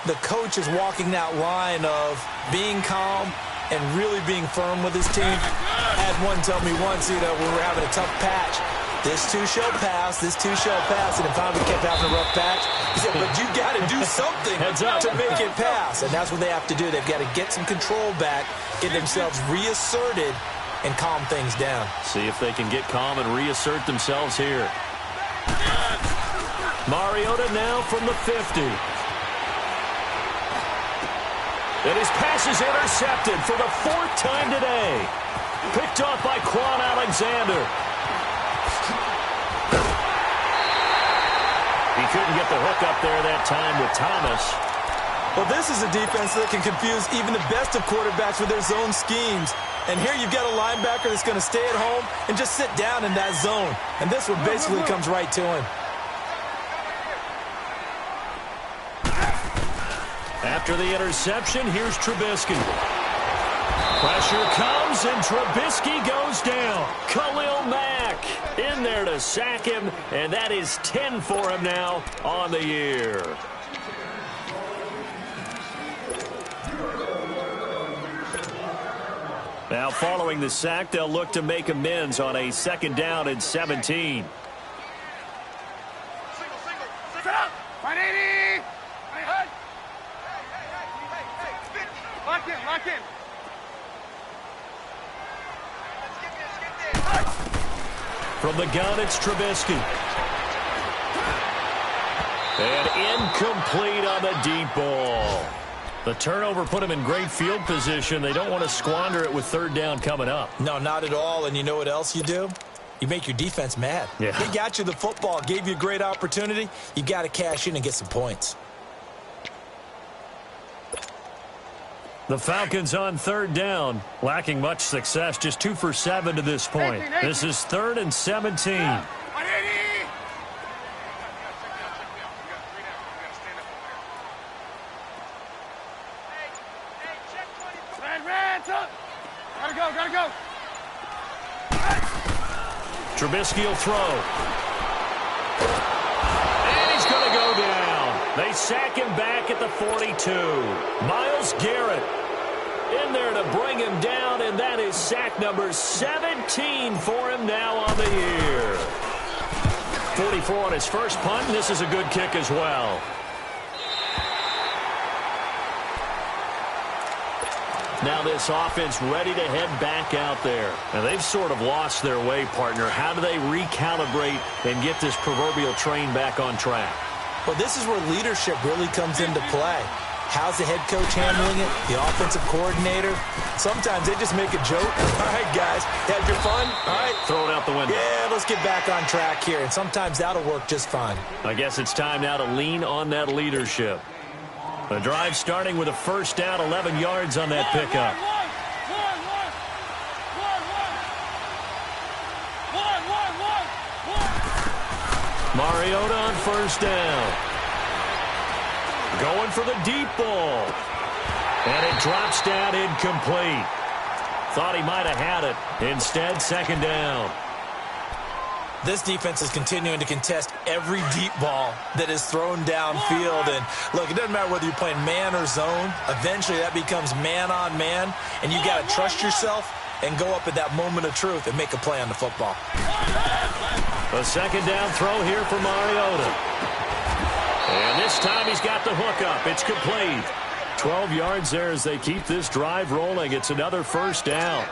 the coach is walking that line of being calm and really being firm with his team. I had one tell me once, when we were having a tough patch, this too shall pass, this too shall pass, and if finally we kept having a rough patch, he said, but you got to do something to make it pass. And that's what they have to do. They've got to get some control back, get themselves reasserted, and calm things down. See if they can get calm and reassert themselves here. Mariota now from the 50. And his pass is intercepted for the 4th time today. Picked off by Quan Alexander. He couldn't get the hook up there that time with Thomas. Well, this is a defense that can confuse even the best of quarterbacks with their zone schemes. And here you've got a linebacker that's going to stay at home and just sit down in that zone. And this one basically comes right to him. After the interception, here's Trubisky. Pressure comes, and Trubisky goes down. Khalil Mack in there to sack him, and that is 10 for him now on the year. Now, following the sack, they'll look to make amends on a 2nd down and 17. Lock in. From the gun, it's Trubisky. And incomplete on the deep ball. The turnover put him in great field position. They don't want to squander it with 3rd down coming up. No, not at all. And you know what else you do? You make your defense mad. Yeah. They got you the football, gave you a great opportunity. You got to cash in and get some points. The Falcons on 3rd down, lacking much success, just 2 for 7 to this point. This is 3rd and 17. Gotta go. Trubisky will throw. And he's going to go down. They sack him back at the 42. Myles Garrett in there to bring him down, and that is sack number 17 for him now on the year. 44 on his first punt, and this is a good kick as well. Now this offense ready to head back out there. Now they've sort of lost their way, partner. How do they recalibrate and get this proverbial train back on track? Well, this is where leadership really comes into play. How's the head coach handling it? The offensive coordinator? Sometimes they just make a joke. All right, guys, had your fun? All right. Throw it out the window. Yeah, let's get back on track here. And sometimes that'll work just fine. I guess it's time now to lean on that leadership. The drive starting with a 1st down, 11 yards on that pickup. Mariota on 1st down. Going for the deep ball. And it drops down incomplete. Thought he might have had it. Instead, 2nd down. This defense is continuing to contest every deep ball that is thrown downfield. And, look, it doesn't matter whether you're playing man or zone. Eventually, that becomes man-on-man, and you got to trust yourself and go up at that moment of truth and make a play on the football. A 2nd down throw here for Mariota. And this time he's got the hook up. It's complete. 12 yards there as they keep this drive rolling. It's another 1st down.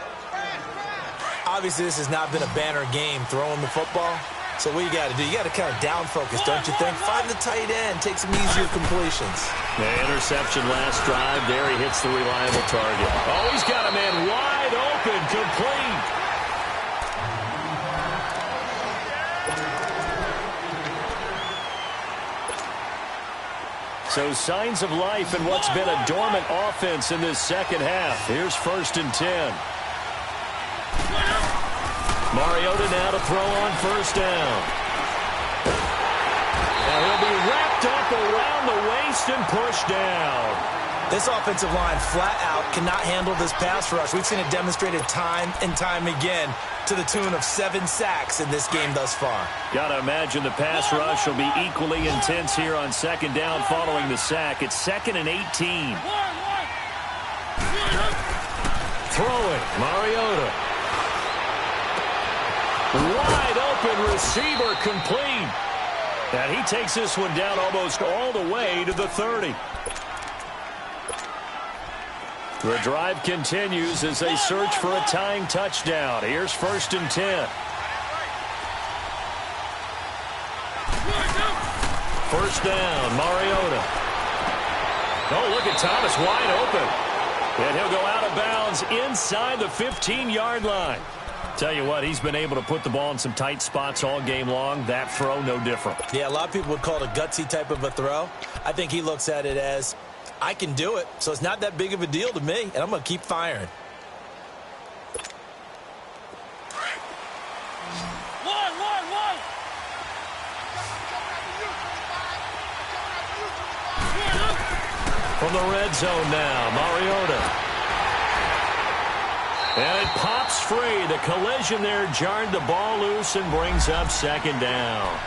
Obviously, this has not been a banner game throwing the football. So what you got to do, you got to kind of down focus, don't you think? Find the tight end, take some easier completions. The interception last drive. There he hits the reliable target. Oh, he's got a man wide open, complete. So signs of life in what's been a dormant offense in this 2nd half. Here's 1st and 10. Mariota now to throw on 1st down. And he'll be wrapped up around the waist and pushed down. This offensive line flat out cannot handle this pass rush. We've seen it demonstrated time and time again to the tune of 7 sacks in this game thus far. Got to imagine the pass rush will be equally intense here on second down following the sack. It's 2nd and 18. Throwing, Mariota. Wide open receiver complete. And he takes this one down almost all the way to the 30. The drive continues as they search for a tying touchdown. Here's 1st and 10. First down, Mariota. Oh, look at Thomas wide open. And he'll go out of bounds inside the 15-yard line. Tell you what, he's been able to put the ball in some tight spots all game long. That throw, no different. Yeah, a lot of people would call it a gutsy type of a throw. I think he looks at it as, I can do it, so it's not that big of a deal to me, and I'm going to keep firing. From the red zone now, Mariota. And it pops free. The collision there jarred the ball loose and brings up 2nd down.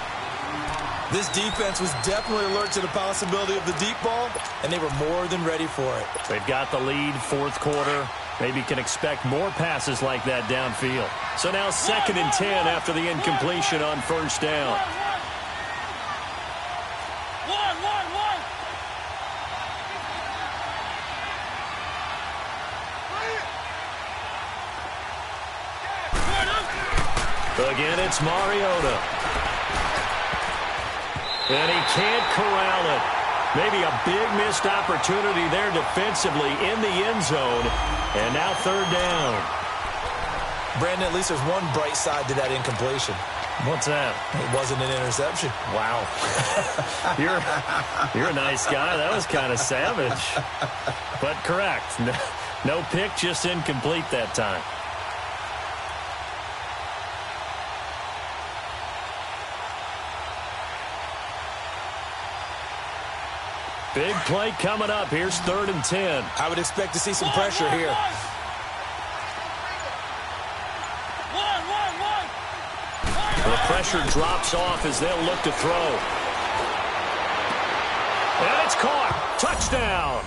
This defense was definitely alert to the possibility of the deep ball, and they were more than ready for it. They've got the lead, 4th quarter. Maybe can expect more passes like that downfield. So now 2nd and 10 after the incompletion on 1st down. Again, it's Mariota. And he can't corral it. Maybe a big missed opportunity there defensively in the end zone. And now 3rd down. Brandon, at least there's one bright side to that incompletion. What's that? It wasn't an interception. Wow. You're a nice guy. That was kind of savage. But correct. No pick, just incomplete that time. Big play coming up. Here's 3rd and 10. I would expect to see some pressure here. The pressure drops off as they'll look to throw. And it's caught. Touchdown.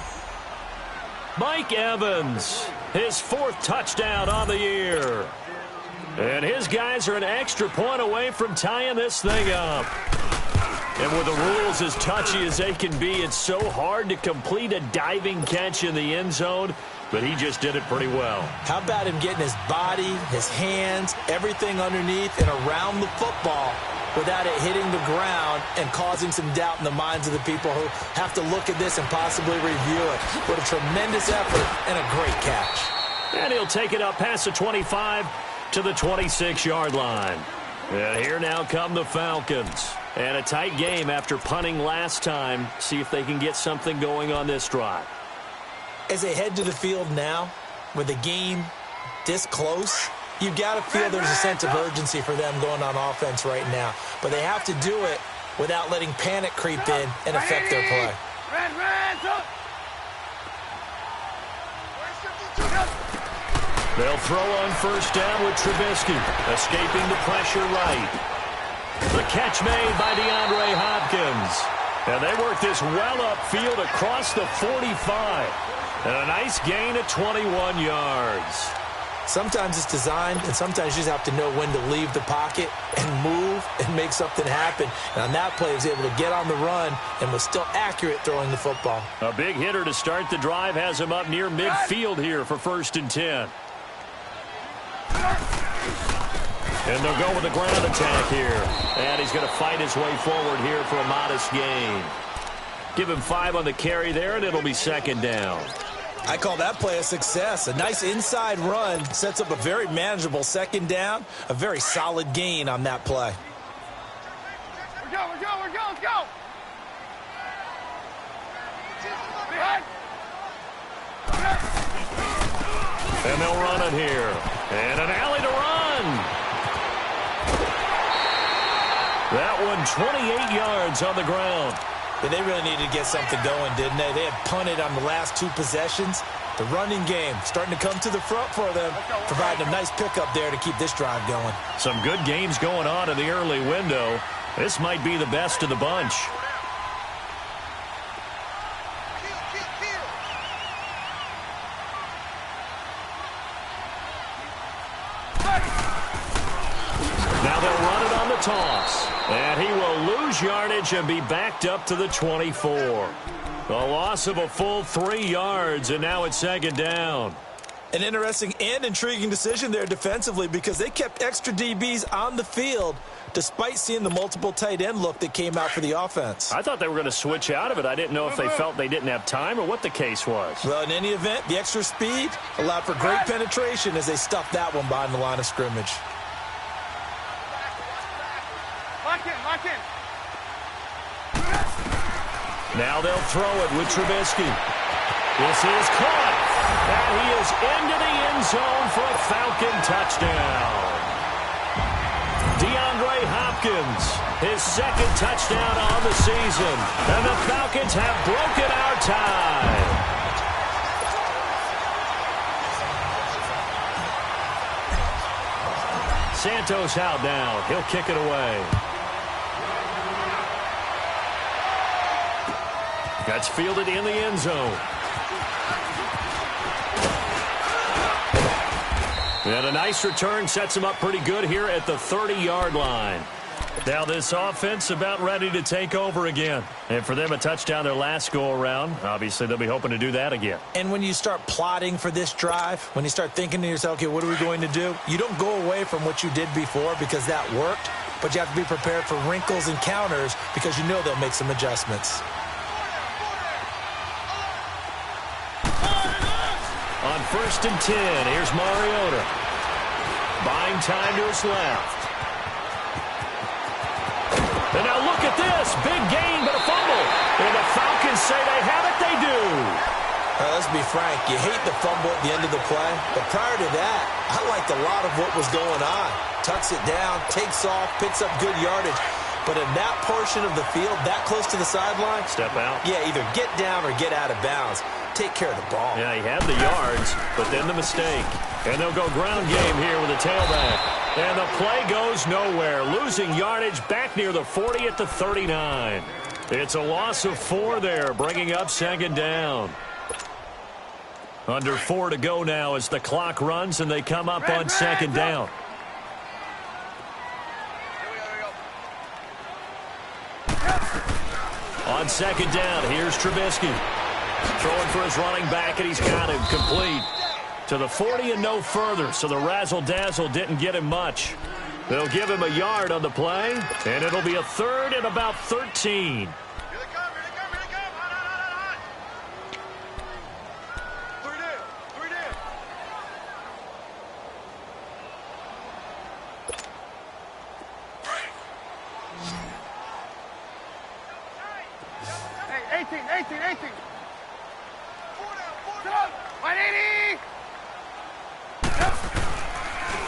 Mike Evans, his 4th touchdown on the year. And his guys are an extra point away from tying this thing up. And with the rules as touchy as they can be, it's so hard to complete a diving catch in the end zone, but he just did it pretty well. How about him getting his body, his hands, everything underneath and around the football without it hitting the ground and causing some doubt in the minds of the people who have to look at this and possibly review it. What a tremendous effort and a great catch. And he'll take it up past the 25 to the 26-yard line. And here now come the Falcons. And a tight game after punting last time. See if they can get something going on this drive. As they head to the field now, with the game this close, you've got to feel there's a sense of urgency for them going on offense right now. But they have to do it without letting panic creep in and affect their play. They'll throw on 1st down with Trubisky, escaping the pressure right. The catch made by DeAndre Hopkins. And they work this well upfield across the 45. And a nice gain of 21 yards. Sometimes it's designed, and sometimes you just have to know when to leave the pocket and move and make something happen. And on that play, he was able to get on the run and was still accurate throwing the football. A big hitter to start the drive has him up near midfield here for 1st and 10. And they'll go with a ground attack here. And he's going to fight his way forward here for a modest gain. Give him 5 on the carry there, and it'll be 2nd down. I call that play a success. A nice inside run sets up a very manageable 2nd down. A very solid gain on that play. We're go, let's go. And they'll run it here. And an alley to run. That one 28 yards on the ground. Yeah, they really needed to get something going, didn't they? They had punted on the last 2 possessions. The running game starting to come to the front for them, providing a nice pickup there to keep this drive going. Some good games going on in the early window. This might be the best of the bunch. Now they'll run it on the toss. And he will lose yardage and be backed up to the 24. A loss of a full 3 yards, and now it's 2nd down. An interesting and intriguing decision there defensively because they kept extra DBs on the field despite seeing the multiple tight end look that came out for the offense. I thought they were going to switch out of it. I didn't know if they felt they didn't have time or what the case was. Well, in any event, the extra speed allowed for great penetration as they stuffed that one behind the line of scrimmage. Lock in, lock in. Now they'll throw it with Trubisky. This is caught. And he is into the end zone for a Falcon touchdown. DeAndre Hopkins, his 2nd touchdown on the season. And the Falcons have broken our tie. Santos out now. He'll kick it away. That's fielded in the end zone. And a nice return sets him up pretty good here at the 30-yard line. Now this offense about ready to take over again. And for them, a touchdown their last go-around. Obviously, they'll be hoping to do that again. And when you start plotting for this drive, when you start thinking to yourself, okay, what are we going to do? You don't go away from what you did before because that worked, but you have to be prepared for wrinkles and counters because you know they'll make some adjustments. On 1st and 10, here's Mariota. Buying time to his left. And now look at this. Big gain, but a fumble. And the Falcons say they have it. They do. Let's be frank. You hate the fumble at the end of the play. But prior to that, I liked a lot of what was going on. Tucks it down, takes off, picks up good yardage. But in that portion of the field, that close to the sideline, step out. Yeah, either get down or get out of bounds. Take care of the ball. Yeah, he had the yards, but then the mistake. And they'll go ground game here with a tailback. And the play goes nowhere. Losing yardage back near the 40 at the 39. It's a loss of 4 there, bringing up 2nd down. Under 4 to go now as the clock runs and they come up on 2nd down. On 2nd down, here's Trubisky. Throwing for his running back, and he's got him complete. To the 40 and no further, so the razzle-dazzle didn't get him much. They'll give him a yard on the play, and it'll be a 3rd and about 13. Hey, 18. 180!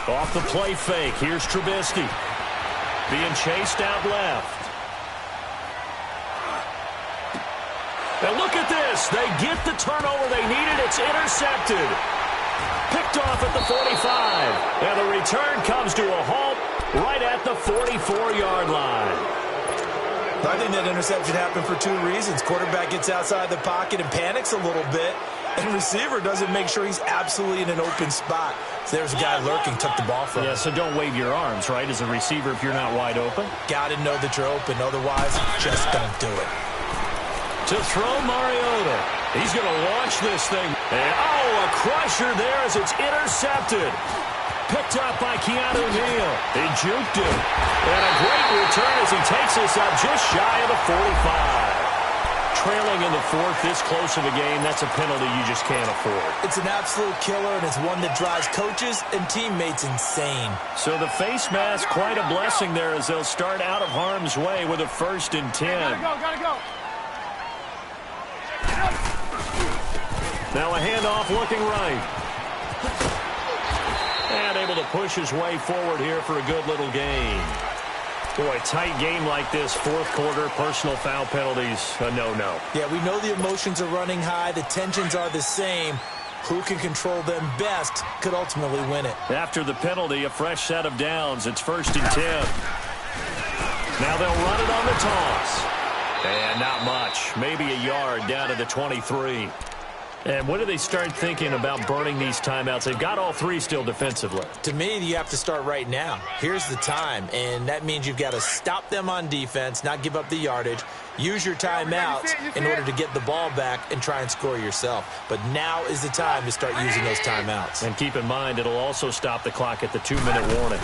Off the play fake, here's Trubisky. Being chased out left. And look at this. They get the turnover they needed. It's intercepted. Picked off at the 45. And the return comes to a halt right at the 44-yard line. I think that interception happened for 2 reasons. Quarterback gets outside the pocket and panics a little bit. And receiver doesn't make sure he's absolutely in an open spot. So there's a guy lurking, took the ball from him. Yeah, so don't wave your arms, right, as a receiver if you're not wide open. Got to know that you're open. Otherwise, just don't do it. To throw Mariota. He's going to launch this thing. And, a crusher there as it's intercepted. Picked up by Keanu Neal. He juked him. And a great return as he takes us up just shy of the 45. Trailing in the 4th, this close of a game, that's a penalty you just can't afford. It's an absolute killer, and it's one that drives coaches and teammates insane. So the face mask, quite a blessing there as they'll start out of harm's way with a 1st and 10. Gotta go. Now a handoff looking right. And able to push his way forward here for a good little gain. Boy, tight game like this, fourth quarter, personal foul penalties, a no-no. Yeah, we know the emotions are running high. The tensions are the same. Who can control them best could ultimately win it. After the penalty, a fresh set of downs. It's 1st and 10. Now they'll run it on the toss. And not much. Maybe a yard down to the 23. And when do they start thinking about burning these timeouts? They've got all three still defensively. To me, you have to start right now. Here's the time, and that means you've got to stop them on defense, not give up the yardage, use your timeouts in order to get the ball back and try and score yourself. But now is the time to start using those timeouts. And keep in mind, it'll also stop the clock at the 2-minute warning.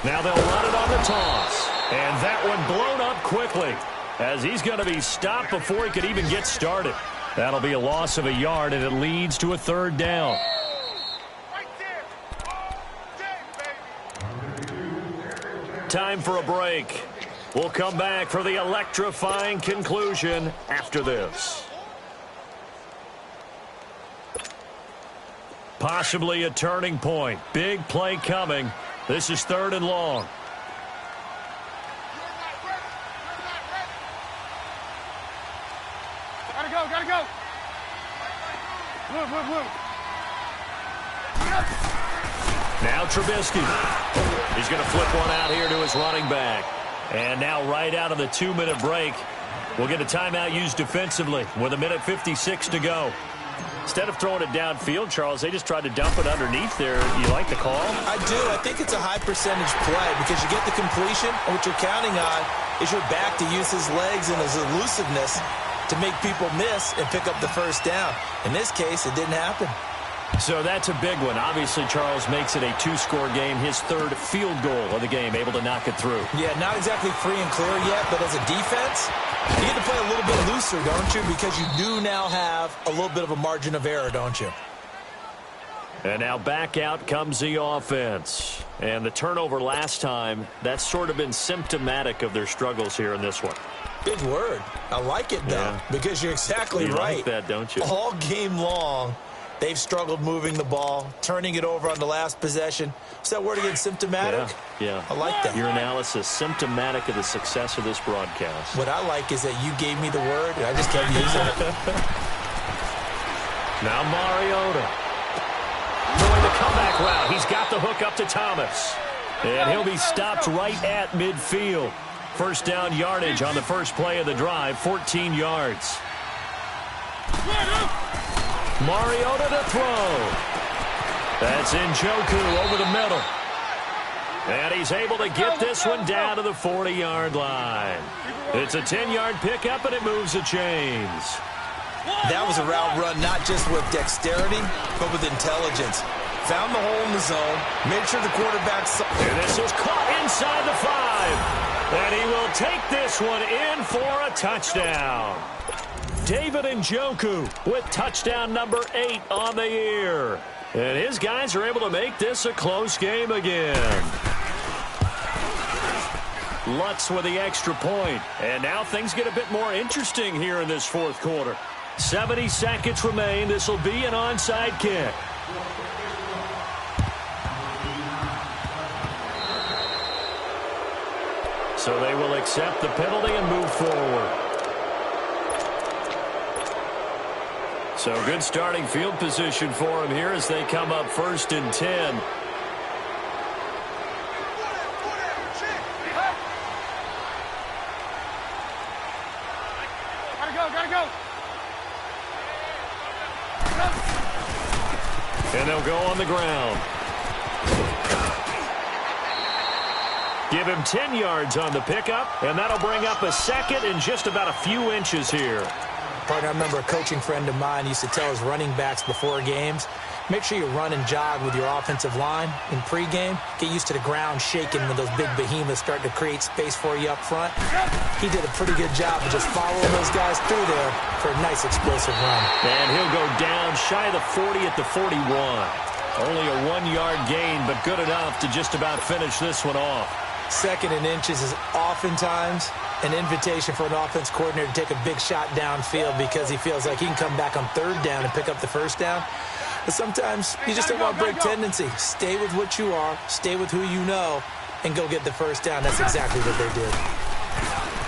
Now they'll run it on the toss. And that one blown up quickly as he's going to be stopped before he could even get started. That'll be a loss of a yard, and it leads to a 3rd down. Time for a break. We'll come back for the electrifying conclusion after this. Possibly a turning point. Big play coming. This is 3rd and long. Gotta go. Move. Now Trubisky. He's going to flip one out here to his running back. And now right out of the 2-minute break, we'll get a timeout used defensively with 1:56 to go. Instead of throwing it downfield, Charles, they just tried to dump it underneath there. You like the call? I do. I think it's a high percentage play because you get the completion, and what you're counting on is your back to use his legs and his elusiveness to make people miss and pick up the 1st down. In this case, it didn't happen. So that's a big one. Obviously, Charles makes it a 2-score game, his 3rd field goal of the game, able to knock it through. Yeah, not exactly free and clear yet, but as a defense, you get to play a little bit looser, don't you? Because you do now have a little bit of a margin of error, don't you? And now back out comes the offense. And the turnover last time, that's sort of been symptomatic of their struggles here in this one. Big word. I like it, though, because you're exactly right. You like that, don't you? All game long, they've struggled moving the ball, turning it over on the last possession. What's that word again, symptomatic? Yeah. I like that. Your analysis, symptomatic of the success of this broadcast. What I like is that you gave me the word, and I just kept using it. Now Mariota. Going the comeback route. He's got the hook up to Thomas. And he'll be stopped right at midfield. 1st down yardage on the first play of the drive, 14 yards. Mariota to throw. That's Njoku over the middle. And he's able to get this one down to the 40-yard line. It's a 10-yard pickup, and it moves the chains. That was a route run not just with dexterity, but with intelligence. Found the hole in the zone, made sure the quarterback saw. And this is caught inside the 5. And he will take this one in for a touchdown. David Njoku with touchdown number 8 on the year. And his guys are able to make this a close game again. Lutz with the extra point. And now things get a bit more interesting here in this 4th quarter. 70 seconds remain. This will be an onside kick. So they will accept the penalty and move forward. So good starting field position for them here as they come up 1st and 10. Gotta go. And they'll go on the ground. Give him 10 yards on the pickup, and that'll bring up a 2nd and just about a few inches here. Partner, I remember a coaching friend of mine used to tell his running backs before games, make sure you run and jog with your offensive line in pregame. Get used to the ground shaking when those big behemoths start to create space for you up front. He did a pretty good job of just following those guys through there for a nice explosive run. And he'll go down shy of the 40 at the 41. Only a 1-yard gain, but good enough to just about finish this one off. 2nd and inches is oftentimes an invitation for an offense coordinator to take a big shot downfield because he feels like he can come back on 3rd down and pick up the 1st down. But sometimes you just don't want to break tendency. Stay with what you are. Stay with who you know. and go get the first down. That's exactly what they did.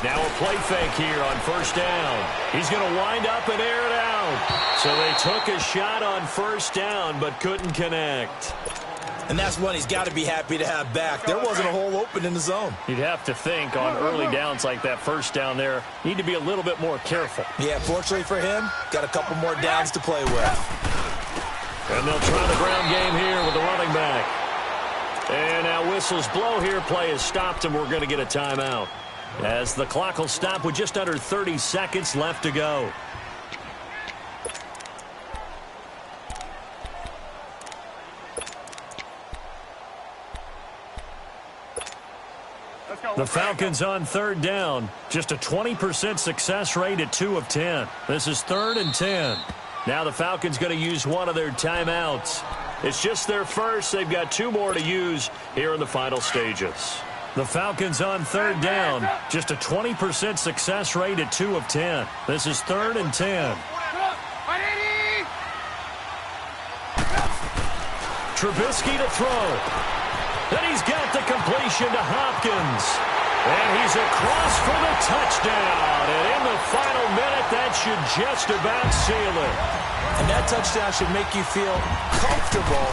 Now a play fake here on first down. He's going to wind up and air it out. So they took a shot on first down but couldn't connect. And that's one he's got to be happy to have back. There wasn't a hole open in the zone. You'd have to think on early downs like that first down there, need to be a little bit more careful. Yeah, fortunately for him, got a couple more downs to play with. And they'll try the ground game here with the running back. And now whistles blow here. Play is stopped, and we're going to get a timeout, as the clock will stop with just under 30 seconds left to go. The Falcons on third down. Just a 20% success rate at 2 of 10. This is 3rd and 10. Now the Falcons going to use one of their timeouts. It's just their first. They've got 2 more to use here in the final stages. The Falcons on third down. Just a 20% success rate at 2 of 10. This is 3rd and 10. Trubisky to throw. Then he's got the completion to Hopkins. And he's across for the touchdown. And in the final minute, that should just about seal it. And that touchdown should make you feel comfortable.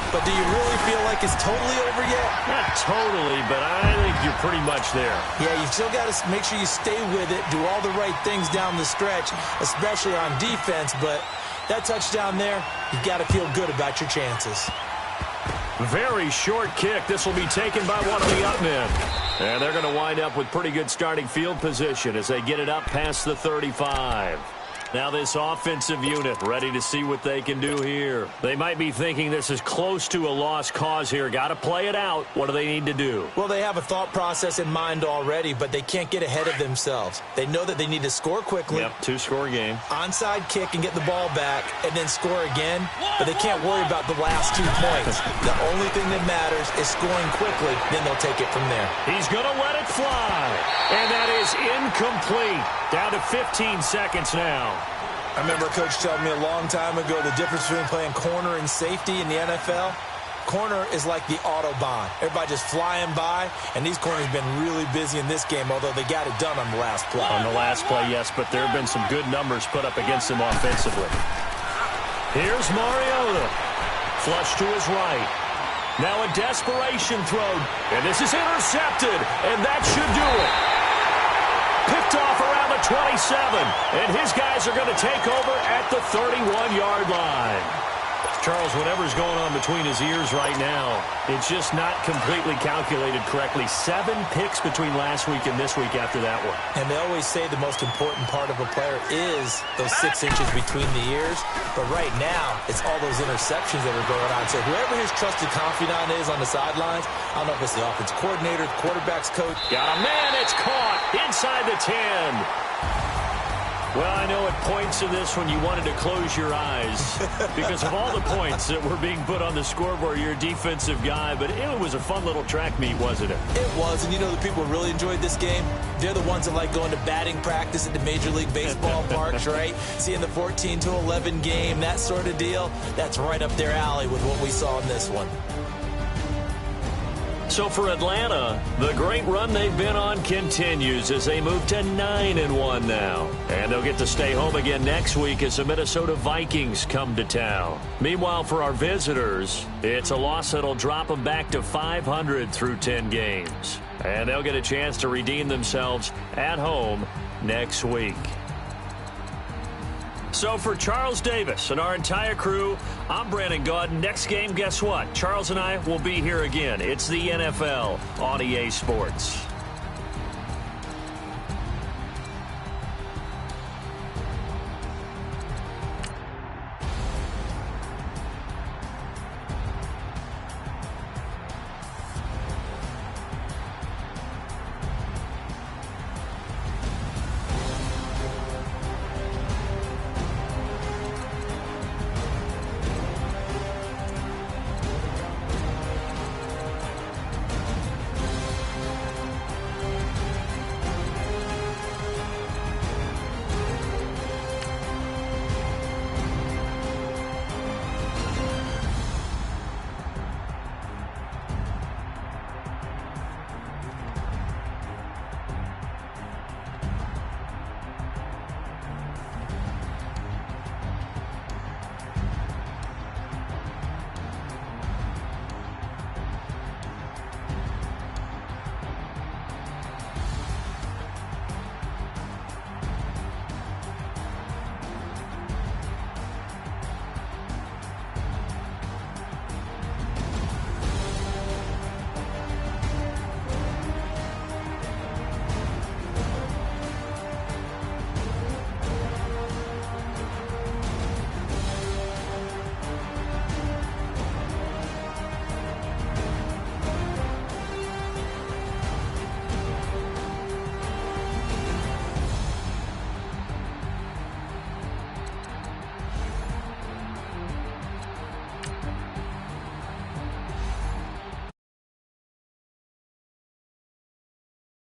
But do you really feel like it's totally over yet? Not totally, but I think you're pretty much there. Yeah, you've still got to make sure you stay with it, do all the right things down the stretch, especially on defense. But that touchdown there, you've got to feel good about your chances. Very short kick. This will be taken by one of the up men. And they're going to wind up with pretty good starting field position as they get it up past the 35. Now this offensive unit ready to see what they can do here. They might be thinking this is close to a lost cause here. Got to play it out. What do they need to do? Well, they have a thought process in mind already, but they can't get ahead of themselves. They know that they need to score quickly. Yep, 2-score game. Onside kick and get the ball back and then score again, but they can't worry about the last 2 points. The only thing that matters is scoring quickly, then they'll take it from there. He's going to let it fly, and that is incomplete. Down to 15 seconds now. I remember a coach telling me a long time ago the difference between playing corner and safety in the NFL. Corner is like the Autobahn. Everybody just flying by, and these corners have been really busy in this game, although they got it done on the last play. On the last play, yes, but there have been some good numbers put up against him offensively. Here's Mariota. Flush to his right. Now a desperation throw, and this is intercepted, and that should do it. Picked off around the 27, and his guys are going to take over at the 31-yard line. Charles, whatever's going on between his ears right now, it's just not completely calculated correctly. 7 picks between last week and this week after that one. And they always say the most important part of a player is those 6 inches between the ears. But right now, it's all those interceptions that are going on. So whoever his trusted confidant is on the sidelines, I don't know if it's the offense coordinator, the quarterback's coach. Got a man, it's caught inside the 10. Well, I know at points in this when you wanted to close your eyes because of all the points that were being put on the scoreboard. You're a defensive guy, but it was a fun little track meet, wasn't it? It was, and you know the people who really enjoyed this game? They're the ones that like going to batting practice at the Major League Baseball parks, right? Seeing the 14-11 game, that sort of deal. That's right up their alley with what we saw in this one. So for Atlanta, the great run they've been on continues as they move to 9-1 now. And they'll get to stay home again next week as the Minnesota Vikings come to town. Meanwhile, for our visitors, it's a loss that'll drop them back to 500 through 10 games. And they'll get a chance to redeem themselves at home next week. So for Charles Davis and our entire crew, I'm Brandon Gaudin. Next game, guess what? Charles and I will be here again. It's the NFL on EA Sports.